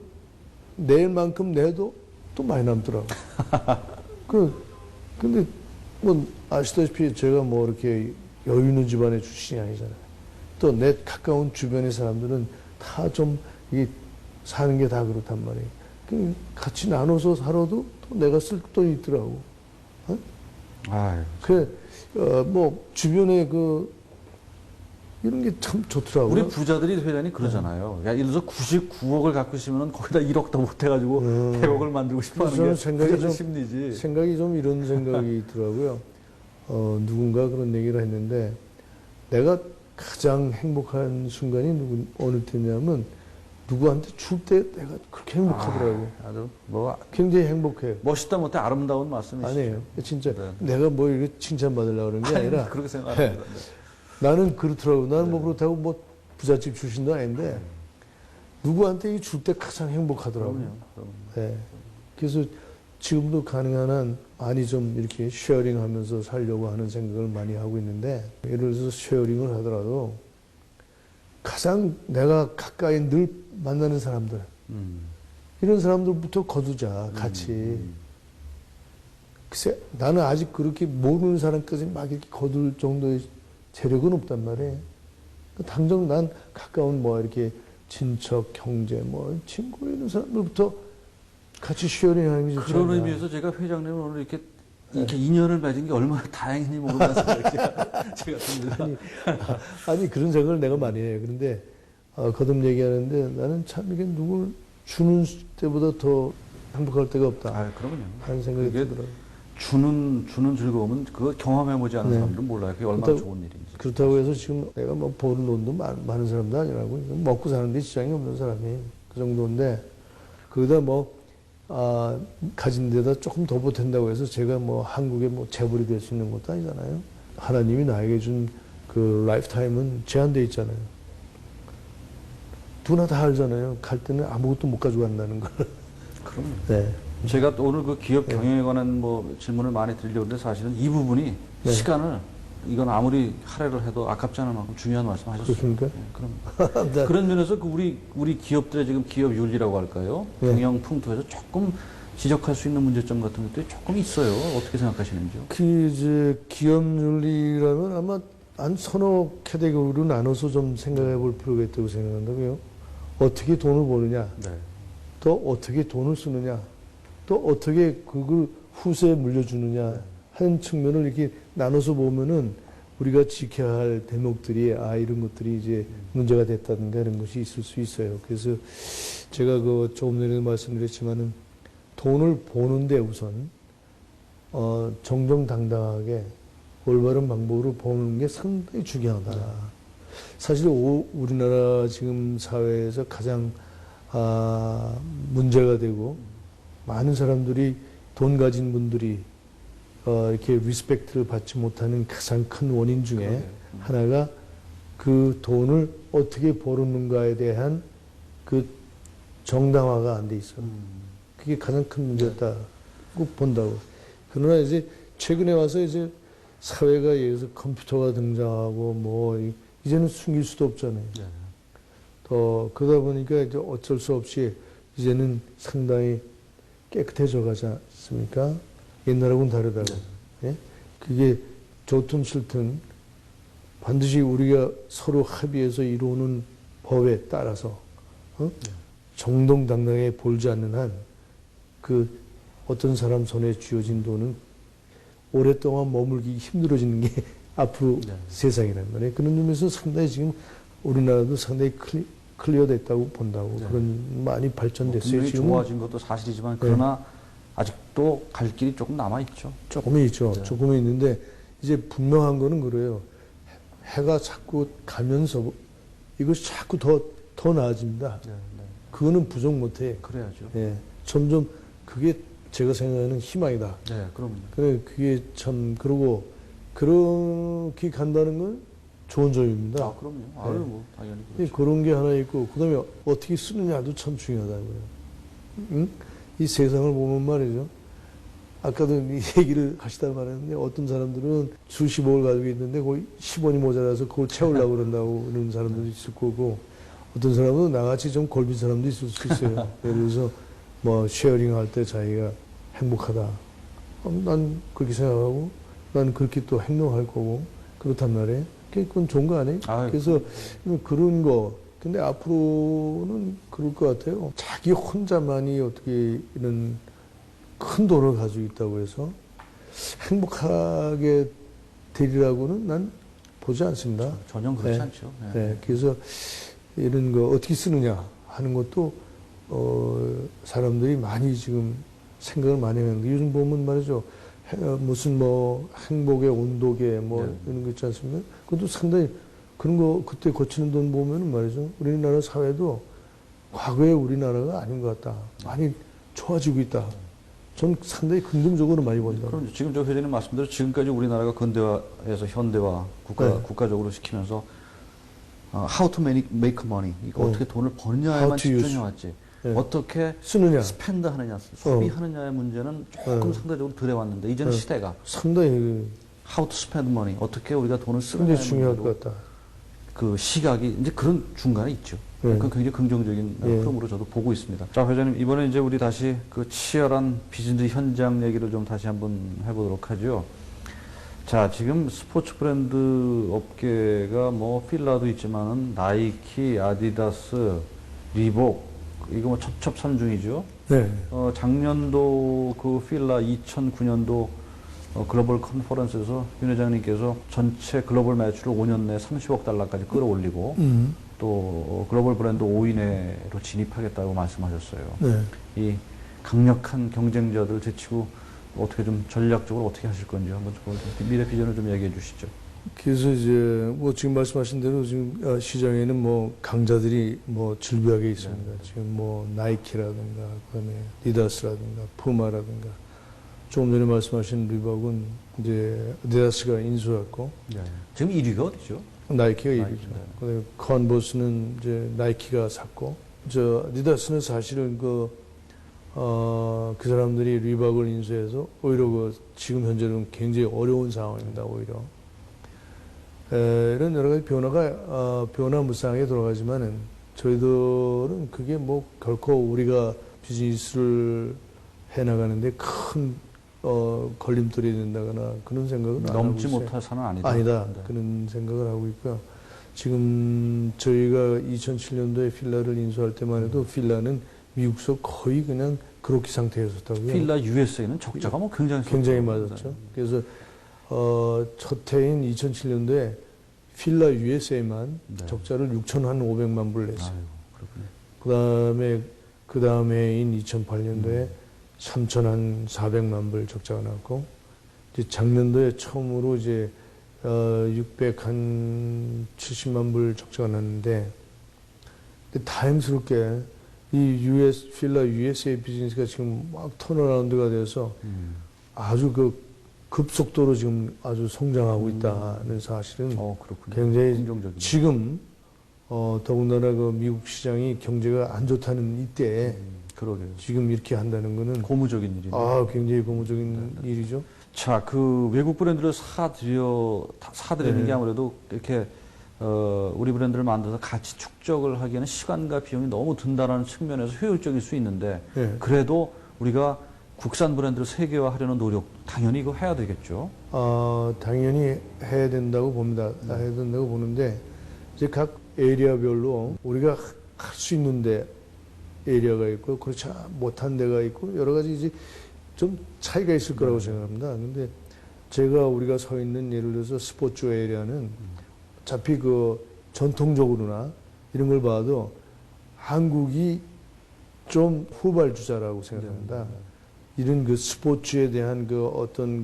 낼 만큼 내도 또 많이 남더라고. 근데 뭐 아시다시피 제가 뭐 이렇게 여유 있는 집안의 출신이 아니잖아요. 또 내 가까운 주변의 사람들은 다 좀 이게 사는 게 다 그렇단 말이에요. 같이 나눠서 살아도 또 내가 쓸 돈이 있더라고. 아유. 뭐 주변에 이런 게 참 좋더라고요. 우리 부자들이 회장님 그러잖아요. 야, 예를 들어서 99억을 갖고 있으면 거기다 1억도 못해가지고 100억을 만들고 싶어 하는 게 부자들 심리지. 생각이 좀 이런 생각이 있더라고요. 누군가 그런 얘기를 했는데 내가 가장 행복한 순간이 어느 때냐면 누구한테 줄 때 내가 그렇게 행복하더라고요. 아주 뭐 굉장히 행복해요. 멋있다 못해 아름다운 말씀이시죠. 아니에요. 진짜 네. 내가 뭐 이렇게 칭찬받으려고 그런 게 아니라 그렇게 생각합니다. 나는 그렇더라고. 나는 뭐 그렇다고 뭐 부잣집 출신도 아닌데 누구한테 줄 때 가장 행복하더라고요. 그럼요. 네. 그래서 지금도 가능한 한 많이 좀 이렇게 쉐어링 하면서 살려고 하는 생각을 많이 하고 있는데 예를 들어서 쉐어링을 하더라도 가장 내가 가까이 늘 만나는 사람들 이런 사람들부터 거두자 같이. 글쎄 나는 아직 그렇게 모르는 사람까지 막 이렇게 거둘 정도의 재력은 없단 말이에요. 당장 난 가까운 뭐 이렇게 친척, 형제, 뭐 친구 이런 사람들부터 같이 쉐어링 하는 게 좋지 그런 않나. 의미에서 제가 회장님 오늘 이렇게 인연을 맺은 게 얼마나 다행인지 모르면서 제가 듭니다. 아니 그런 생각을 내가 많이 해요. 그런데 거듭 얘기하는데 나는 참 이게 누굴 주는 때보다 더 행복할 때가 없다 아, 그럼요. 하는 생각이 그게 들더라고요. 주는 즐거움은 그거 경험해보지 않은 네. 사람들은 몰라요. 그게 얼마나 그렇다고- 좋은 일인지. 그렇다고 해서 지금 내가 뭐 버는 돈도 많은 사람도 아니라고 먹고 사는데 지장이 없는 사람이 그 정도인데 거기다 뭐 가진 데다 조금 더 보탠다고 해서 제가 뭐 한국에 뭐 재벌이 될 수 있는 것도 아니잖아요. 하나님이 나에게 준 그 라이프타임은 제한돼 있잖아요. 누구나 다 알잖아요. 갈 때는 아무것도 못 가져간다는 걸. 그럼요. 네. 제가 또 오늘 그 기업 경영에 관한 뭐 질문을 많이 드리려고 했는데 사실은 이 부분이 네. 시간을 이건 아무리 할애를 해도 아깝지 않은 만큼 중요한 말씀 하셨어요. 그렇습니까? 그럼 네. 그런 면에서 그 우리 기업들의 지금 기업 윤리라고 할까요? 네. 경영 풍토에서 조금 지적할 수 있는 문제점 같은 것들이 조금 있어요. 어떻게 생각하시는지요? 그 이제 기업 윤리라면 아마 한 서너 캐테고리로 나눠서 좀 생각해 볼 필요가 있다고 생각한다고요. 어떻게 돈을 버느냐, 네. 또 어떻게 돈을 쓰느냐, 또 어떻게 그걸 후세에 물려주느냐 하는 측면을 이렇게 나눠서 보면은 우리가 지켜야 할 대목들이 이런 것들이 이제 문제가 됐다든가 이런 것이 있을 수 있어요. 그래서 제가 그 조금 전에 말씀드렸지만은 돈을 버는데 우선 정정당당하게 올바른 방법으로 버는 게 상당히 중요하다. 사실 우리나라 지금 사회에서 가장 문제가 되고 많은 사람들이 돈 가진 분들이 이렇게 리스펙트를 받지 못하는 가장 큰 원인 중에 하나가 그 돈을 어떻게 벌었는가에 대한 그 정당화가 안 돼 있어. 그게 가장 큰 문제였다고 본다고. 그러나 이제 최근에 와서 이제 사회가 예를 들어서 컴퓨터가 등장하고 뭐 이제는 숨길 수도 없잖아요. 더 그러다 보니까 이제 어쩔 수 없이 이제는 상당히 깨끗해져 가지 않습니까? 옛날하고는 다르다고. 예? 그게 좋든 싫든 반드시 우리가 서로 합의해서 이루는 법에 따라서 정정당당하게 벌지 않는 한 그 어떤 사람 손에 쥐어진 돈은 오랫동안 머물기 힘들어지는 게 앞으로 세상이란 말이에요. 그런 점에서 상당히 지금 우리나라도 상당히 클리어 됐다고 본다고. 그런 많이 발전됐어요. 분명히 지금 좋아진 것도 사실이지만 그러나 아직도 갈 길이 조금 남아 있죠. 조금은 있죠. 조금은 있는데 이제 분명한 거는 그래요. 해가 자꾸 가면서 이것이 자꾸 더 나아집니다. 그거는 부정 못해. 그래야죠. 예. 점점 그게 제가 생각하는 희망이다. 네, 그럼요. 그래, 그게 참, 그러고, 그렇게 간다는 건 좋은 점입니다. 아, 그럼요. 아유, 뭐, 당연히. 예, 그렇죠. 그런 게 하나 있고, 그 다음에 어떻게 쓰느냐도 참 중요하다고요. 응? 이 세상을 보면 말이죠. 아까도 이 얘기를 하시다 말했는데, 어떤 사람들은 수십억을 가지고 있는데, 거의 10원이 모자라서 그걸 채우려고 그런다고 그런 사람들도 있을 거고, 어떤 사람은 나같이 좀 골빈 사람도 있을 수 있어요. 예를 들어서, 뭐, 쉐어링 할 때 자기가 행복하다. 난 그렇게 생각하고, 난 그렇게 또 행동할 거고, 그렇단 말이에요. 그건 좋은 거 아니에요? 그래서 그런 거. 근데 앞으로는 그럴 것 같아요. 자기 혼자만이 어떻게 이런 큰 돈을 가지고 있다고 해서 행복하게 되리라고는 난 보지 않습니다. 전혀 그렇지 네. 않죠. 네. 네. 그래서 이런 거 어떻게 쓰느냐 하는 것도 사람들이 많이 지금 생각을 많이 하는데 요즘 보면 말이죠. 무슨 뭐 행복의 온도계 뭐 이런 거 있지 않습니까? 그것도 상당히 그런 거 그때 거치는 돈 보면은 말이죠. 우리나라 사회도 과거의 우리나라가 아닌 것 같다. 많이 좋아지고 있다. 전 상당히 긍정적으로 많이 본다. 그럼 지금 저 회장님 말씀대로 지금까지 우리나라가 근대화에서 현대화 국가적으로 시키면서 how to make money 이거 어떻게 돈을 버느냐에만 집중해왔지. 어떻게 쓰느냐, 스펜드 하느냐, 소비하느냐의 문제는 조금 상대적으로 덜 해왔는데 이제는 시대가 상당히 how to spend money 어떻게 우리가 돈을 쓰느냐 굉장히 중요할 것 같다. 그 시각이 이제 그런 중간에 있죠. 그건 굉장히 긍정적인 흐름으로 저도 보고 있습니다. 자, 회장님 이번에 이제 우리 다시 그 치열한 비즈니스 현장 얘기를 좀 다시 한번 해보도록 하죠. 자, 지금 스포츠 브랜드 업계가 뭐 필라도 있지만은 나이키, 아디다스, 리복 이거 뭐 첩첩산중이죠. 네. 작년도 그 필라 2009년도 글로벌 컨퍼런스에서 윤 회장님께서 전체 글로벌 매출을 5년 내 30억 달러까지 끌어올리고 또 글로벌 브랜드 5위 내로 진입하겠다고 말씀하셨어요. 네. 이 강력한 경쟁자들을 제치고 어떻게 좀 전략적으로 어떻게 하실 건지 한번 좀 미래 비전을 좀 얘기해 주시죠. 그래서 이제 뭐 지금 말씀하신 대로 지금 시장에는 뭐 강자들이 뭐 즐비하게 있습니다. 지금 뭐 나이키라든가 그다음에 디다스라든가 푸마라든가 조금 전에 말씀하신 리박은 이제 아디다스가 인수했고 네. 지금 1위가 어디죠? 나이키가 나이키, 1위죠. 네. 그다음에 컨버스는 이제 나이키가 샀고 저 아디다스는 사실은 그 사람들이 리박을 인수해서 오히려 지금 현재는 굉장히 어려운 상황입니다. 오히려 이런 여러 가지 변화무쌍하게 돌아가지만은 저희들은 그게 뭐 결코 우리가 비즈니스를 해나가는데 큰 걸림돌이 된다거나 그런 생각은 안 하고 넘지 있어요. 못할 산은 아니다. 아니다. 네. 그런 생각을 하고 있고요. 지금 저희가 2007년도에 필라를 인수할 때만 해도 필라는 미국서 거의 그냥 그렇게 상태였었다고요. 필라 USA는 적자가 뭐 굉장히 맞았죠. 그래서 첫 해인 2007년도에 필라 USA만 네. 적자를 6,500만 불 냈어요. 그렇군요. 그 다음 해인 2008년도에 3,400만 불 적자가 났고, 이제 작년도에 처음으로 이제 670만 불 적자가 났는데, 근데 다행스럽게 이 필라 USA 비즈니스가 지금 막 턴어라운드가 돼서 아주 급속도로 지금 아주 성장하고 있다는 사실은 그렇군요. 굉장히 긍정적이네요. 지금 더군다나 그 미국 시장이 경제가 안 좋다는 이때에 그러게요. 지금 이렇게 한다는 거는 고무적인 일이네요. 굉장히 고무적인 일이죠. 자, 그 외국 브랜드를 사들이는 네. 게 아무래도 이렇게 우리 브랜드를 만들어서 가치 축적을 하기에는 시간과 비용이 너무 든다는 측면에서 효율적일 수 있는데 네. 그래도 우리가 국산 브랜드를 세계화하려는 노력 당연히 이거 해야 되겠죠. 당연히 해야 된다고 봅니다. 해야 된다고 보는데 이제 각 에리아별로 우리가 할 수 있는데 에리아가 있고 그렇지 못한 데가 있고 여러 가지 이제 좀 차이가 있을 거라고 생각합니다. 근데 우리가 서 있는 예를 들어서 스포츠 에리아는 어차피 전통적으로나 이런 걸 봐도 한국이 좀 후발주자라고 생각합니다. 이런 스포츠에 대한 어떤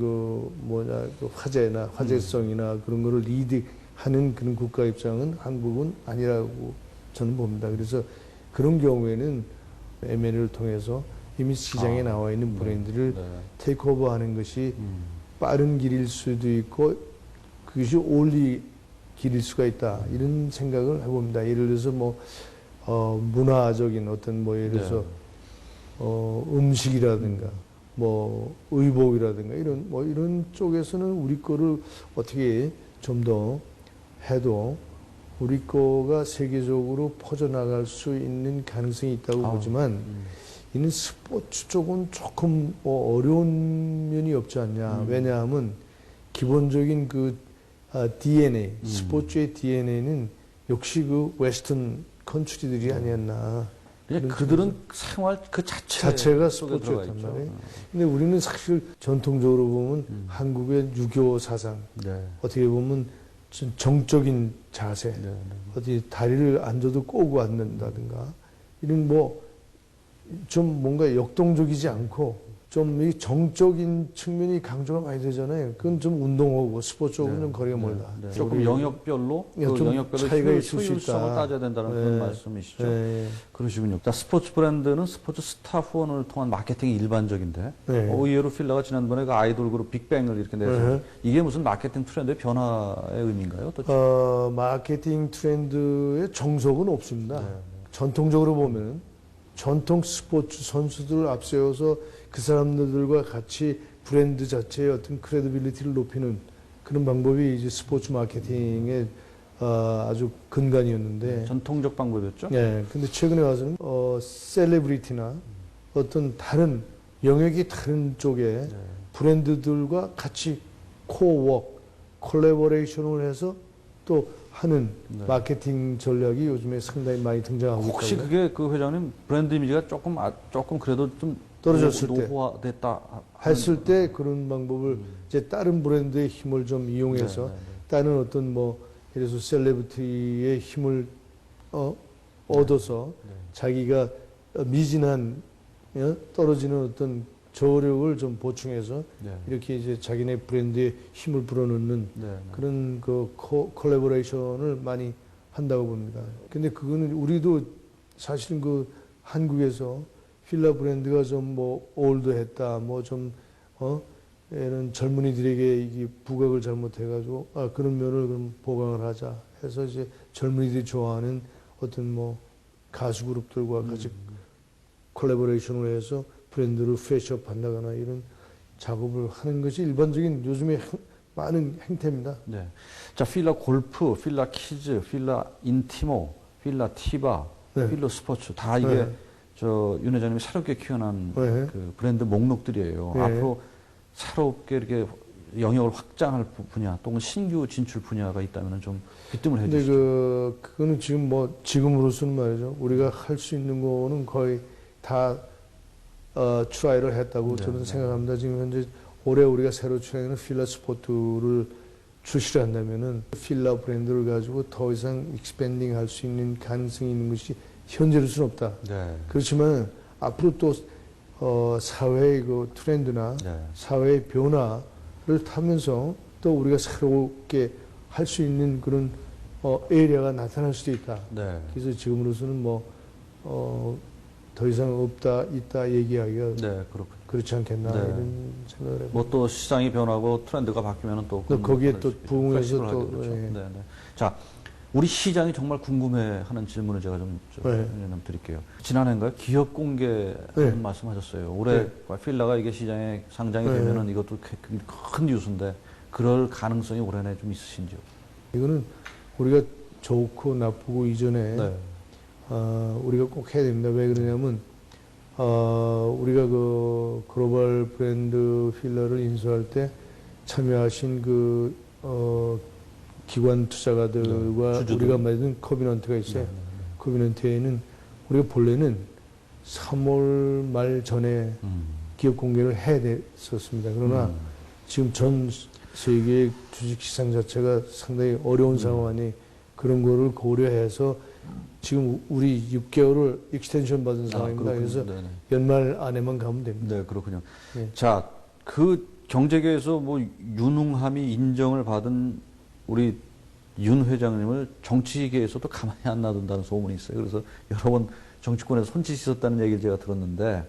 화제나 화제성이나 그런 거를 리드하는 그런 국가 입장은 한국은 아니라고 저는 봅니다. 그래서 그런 경우에는 M&A를 통해서 이미 시장에 나와 있는 브랜드를 테이크오버 하는 것이 빠른 길일 수도 있고 그것이 올리 길일 수가 있다. 이런 생각을 해봅니다. 예를 들어서 문화적인 어떤 예를 들어서 음식이라든가 의복이라든가 이런 쪽에서는 우리 거를 어떻게 좀 더 해도 우리 거가 세계적으로 퍼져나갈 수 있는 가능성이 있다고 보지만 이는 스포츠 쪽은 조금 어려운 면이 없지 않냐. 왜냐하면 기본적인 DNA, 스포츠의 DNA는 역시 웨스턴 컨트리들이 아니었나. 그냥 그들은 생활 그 자체가 스포츠였단 말이에요. 근데 우리는 사실 전통적으로 보면 한국의 유교 사상, 어떻게 보면 정적인 자세, 어디 다리를 앉아도 꼬고 앉는다든가, 이런 좀 뭔가 역동적이지 않고 좀 이 정적인 측면이 강조가 많이 되잖아요. 그건 좀 운동하고 스포츠 쪽은 좀 거리가 멀다. 조금 영역별로 좀 영역별로 차이가 있을 수 효율성을 있다. 따져야 된다는 그런 말씀이시죠. 네. 그러시군요. 자, 스포츠 브랜드는 스포츠 스타 후원을 통한 마케팅이 일반적인데 네. 의외로 필라가 지난번에 그 아이돌 그룹 빅뱅을 이렇게 내서 이게 무슨 마케팅 트렌드의 변화의 의미인가요? 마케팅 트렌드의 정석은 없습니다. 전통적으로 보면 전통 스포츠 선수들을 앞세워서 그 사람들과 같이 브랜드 자체의 어떤 크레디빌리티를 높이는 그런 방법이 이제 스포츠 마케팅의 아주 근간이었는데 전통적 방법이었죠. 네. 근데 최근에 와서는 셀레브리티나 어떤 다른 영역이 다른 쪽에 브랜드들과 같이 콜래보레이션을 해서 또 하는 마케팅 전략이 요즘에 상당히 많이 등장하고 있다고. 혹시 그게 그 회장님 브랜드 이미지가 조금 그래도 좀 떨어졌을 때 노후화됐다 했을 때 그런 방법을 이제 다른 브랜드의 힘을 좀 이용해서 다른 어떤 예를 들어서 셀레브리티의 힘을 얻어서 자기가 미진한 떨어지는 어떤 저력을 좀 보충해서 이렇게 이제 자기네 브랜드에 힘을 불어넣는 그런 콜래보레이션을 많이 한다고 봅니다. 근데 그거는 우리도 사실은 한국에서 필라 브랜드가 좀 올드했다, 좀 이런 젊은이들에게 이게 부각을 잘못해가지고 그런 면을 그럼 보강을 하자 해서 이제 젊은이들이 좋아하는 어떤 뭐 가수 그룹들과 같이 콜라보레이션을 해서 브랜드를 패시업 한다거나 이런 작업을 하는 것이 일반적인 요즘에 많은 행태입니다. 네. 자, 필라 골프, 필라 키즈, 필라 인티모, 필라 티바, 네. 필라 스포츠 다 이게 네. 윤 회장님이 새롭게 키워난 네. 그 브랜드 목록들이에요. 네. 앞으로 새롭게 이렇게 영역을 확장할 분야 또는 신규 진출 분야가 있다면 좀 비뜸을 근데 해주시죠. 그거는 지금 뭐 지금으로서는 말이죠. 우리가 할 수 있는 거는 거의 다 트라이를 했다고 네, 저는 네. 생각합니다. 지금 현재 올해 우리가 새로 출시하는 필라 스포트를 출시를 한다면은 필라 브랜드를 가지고 더 이상 익스펜딩 할 수 있는 가능성이 있는 것이 현재로서는 없다. 네. 그렇지만 앞으로 또 사회의 그 트렌드나 네. 사회의 변화를 타면서 또 우리가 새롭게 할 수 있는 그런 에리아가 나타날 수도 있다. 네. 그래서 지금으로서는 더 이상 없다, 있다 얘기하기가 네, 그렇군요. 그렇지 않겠나 네. 이런 생각을 해요. 뭐 또 시장이 변하고 트렌드가 바뀌면 또 거기에 또 부응해서 또 그렇죠. 예. 네, 네. 자, 우리 시장이 정말 궁금해하는 질문을 제가 좀 네. 드릴게요. 지난해인가요? 기업 공개 네. 말씀하셨어요. 올해 필라가 이게 시장에 상장이 네. 되면은 이것도 큰 뉴스인데 그럴 가능성이 올해내 좀 있으신지요? 이거는 우리가 좋고 나쁘고 이전에 네. 우리가 꼭 해야 됩니다. 왜 그러냐면 우리가 그 글로벌 브랜드 필러를 인수할 때 참여하신 그 기관 투자가들과 주주들. 우리가 맺은 커비넌트가 있어요. 커비넌트에는 우리가 본래는 3월 말 전에 기업 공개를 해야 됐었습니다. 그러나 지금 전 세계 주식 시장 자체가 상당히 어려운 상황이 그런 거를 고려해서 지금 우리 6개월을 익스텐션 받은 상황입니다. 그렇군요. 그래서 네네. 연말 안에만 가면 됩니다. 네, 그렇군요. 네. 자, 그 경제계에서 뭐 유능함이 인정을 받은 우리 윤 회장님을 정치계에서도 가만히 안 놔둔다는 소문이 있어요. 그래서 여러 번 정치권에서 손짓이 있었다는 얘기를 제가 들었는데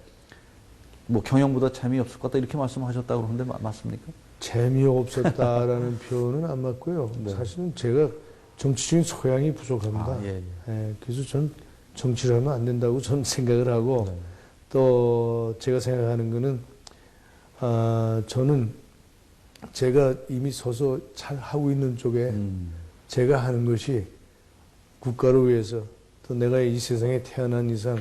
뭐 경영보다 재미없을 것 같다 이렇게 말씀하셨다고 그러는데 맞습니까? 재미없었다라는 표현은 안 맞고요. 네. 사실은 제가 정치적인 소양이 부족합니다. 예, 예. 예, 그래서 전 정치를 하면 안 된다고 저는 생각을 하고 네. 또 제가 생각하는 거는 저는 제가 이미 서서 잘 하고 있는 쪽에 제가 하는 것이 국가를 위해서 또 내가 이 세상에 태어난 이상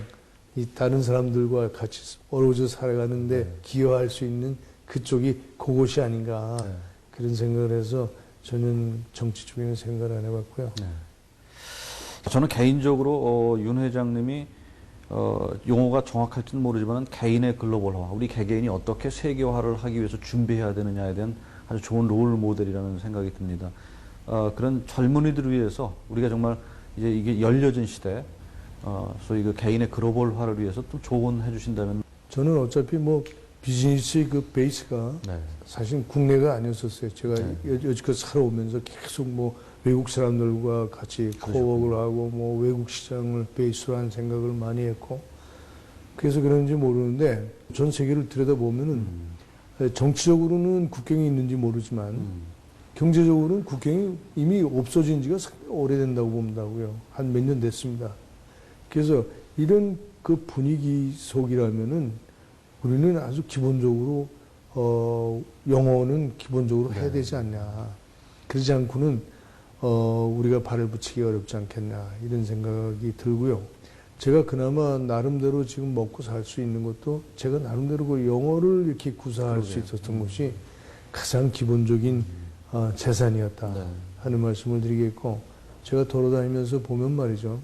이 다른 사람들과 같이 어우러져 살아가는데 기여할 수 있는 그쪽이 그곳이 아닌가 네. 그런 생각을 해서 저는 정치 쪽에는 생각을 안 해봤고요. 네. 저는 개인적으로 윤 회장님이 용어가 정확할지는 모르지만 개인의 글로벌화, 우리 개개인이 어떻게 세계화를 하기 위해서 준비해야 되느냐에 대한 아주 좋은 롤 모델이라는 생각이 듭니다. 그런 젊은이들을 위해서 우리가 정말 이제 이게 열려진 시대, 소위 그 개인의 글로벌화를 위해서 또 조언해 주신다면. 저는 어차피 뭐 비즈니스의 그 베이스가 네. 사실 국내가 아니었었어요. 제가 네. 여지껏 살아오면서 계속 뭐 외국 사람들과 같이 코워크를 하고 뭐 외국 시장을 베이스로 한 생각을 많이 했고 그래서 그런지 모르는데 전 세계를 들여다보면은 정치적으로는 국경이 있는지 모르지만 경제적으로는 국경이 이미 없어진 지가 오래된다고 봅니다고요. 한 몇 년 됐습니다. 그래서 이런 그 분위기 속이라면은 우리는 아주 기본적으로 영어는 기본적으로 해야 되지 않냐. 그러지 않고는 우리가 발을 붙이기 어렵지 않겠나 이런 생각이 들고요. 제가 그나마 나름대로 지금 먹고 살 수 있는 것도 제가 나름대로 그 영어를 이렇게 구사할 수 있었던 것이 가장 기본적인 재산이었다 네. 하는 말씀을 드리겠고 제가 돌아다니면서 보면 말이죠.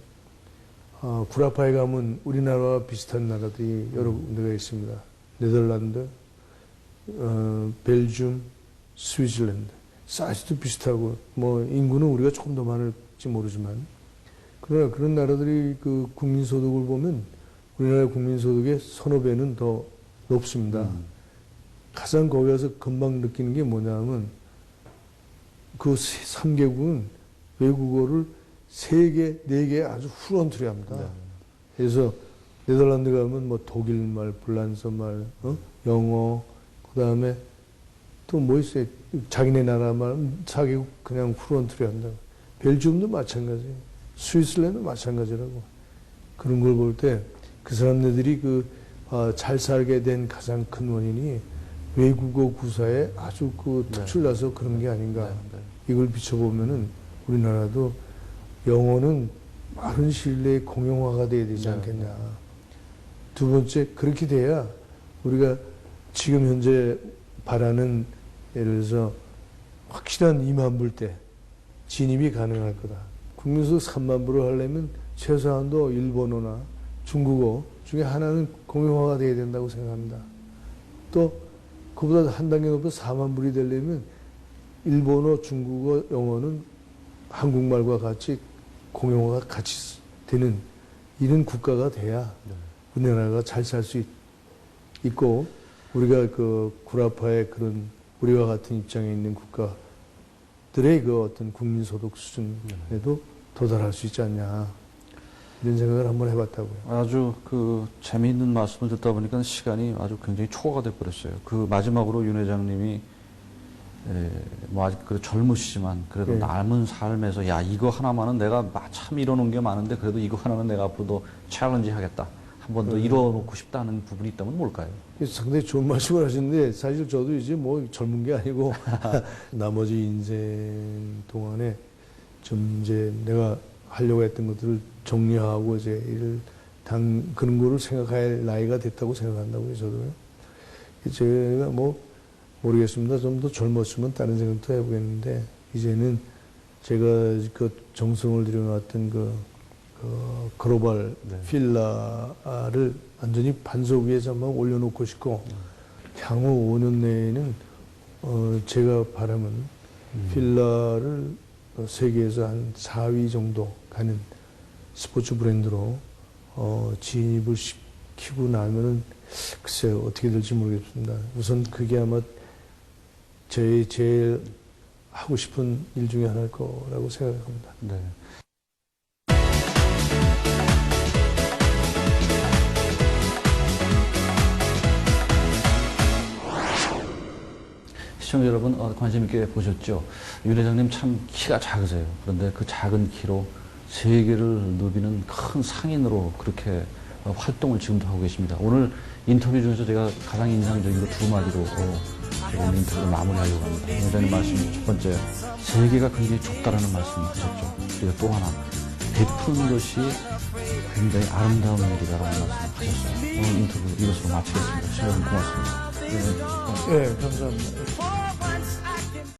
구라파에 가면 우리나라와 비슷한 나라들이 여러 군데가 있습니다. 네덜란드, 벨gium, 스위tzer랜드. 사이즈도 비슷하고 뭐 인구는 우리가 조금 더 많을지 모르지만 그러나 그런 나라들이 그 국민소득을 보면 우리나라 국민소득의 서너 배는 더 높습니다. 가장 거기 가서 금방 느끼는 게 뭐냐면 그 3개국은 외국어를 3개, 4개 아주 후런트리 합니다. 네. 그래서 네덜란드 가면 뭐 독일말, 불란서말, 영어, 그 다음에 또 뭐 있어요? 자기네 나라만 4개국 그냥 프론트리 한다고. 벨기움도 마찬가지예요. 스위스랜드도 마찬가지라고. 그런 걸 볼 때 그 사람들이 잘 살게 된 가장 큰 원인이 외국어 구사에 아주 특출나서 그런 게 아닌가. 이걸 비춰보면은 우리나라도 영어는 빠른 시일 내에 공용화가 돼야 되지 않겠냐. 두 번째, 그렇게 돼야 우리가 지금 현재 바라는 예를 들어서 확실한 2만 불대 진입이 가능할 거다. 국민소득 3만 불을 하려면 최소한도 일본어나 중국어 중에 하나는 공용화가 돼야 된다고 생각합니다. 또 그보다 한 단계 높은 4만 불이 되려면 일본어, 중국어, 영어는 한국말과 같이 공용어가 같이 되는 이런 국가가 돼야 우리나라가 잘 살 수 있고 우리가 구라파의 그런 우리와 같은 입장에 있는 국가들의 어떤 국민소득 수준에도 도달할 수 있지 않냐 이런 생각을 한번 해봤다고요. 아주 재미있는 말씀을 듣다 보니까 시간이 아주 굉장히 초과가 돼버렸어요. 마지막으로 윤 회장님이 뭐 아직 젊으시지만 그래도 남은 삶에서 야 이거 하나만은 내가 참 이뤄놓은 게 많은데 그래도 이거 하나는 내가 앞으로도 챌린지 하겠다. 한 번 더 이뤄놓고 싶다는 부분이 있다면 뭘까요? 상당히 좋은 말씀을 하셨는데 사실 저도 이제 뭐 젊은 게 아니고 나머지 인생 동안에 좀 이제 내가 하려고 했던 것들을 정리하고 이제 그런 거를 생각할 나이가 됐다고 생각한다고요, 저도요. 제가 뭐 모르겠습니다. 좀 더 젊었으면 다른 생각도 해보겠는데 이제는 제가 정성을 들여놨던 글로벌 필라를 완전히 반석 위에 한번 올려놓고 싶고 향후 5년 내에는 제가 바람은 필라를 세계에서 한 4위 정도 가는 스포츠 브랜드로 진입을 시키고 나면은 글쎄요 어떻게 될지 모르겠습니다. 우선 그게 아마 제일 하고 싶은 일 중에 하나일 거라고 생각합니다. 네. 시청자 여러분 관심 있게 보셨죠? 윤 회장님 참 키가 작으세요. 그런데 그 작은 키로 세계를 누비는 큰 상인으로 그렇게 활동을 지금도 하고 계십니다. 오늘 인터뷰 중에서 제가 가장 인상적인 거 2마디로 오늘 인터뷰를 마무리하려고 합니다. 윤 회장님 말씀 첫 번째, 세계가 굉장히 좁다라는 말씀 하셨죠. 그리고 또 하나, 베푸는 것이 굉장히 아름다운 일이다라는 말씀 하셨어요. 오늘 인터뷰 이것으로 마치겠습니다. 시청자 여러분 고맙습니다. 네, 감사합니다.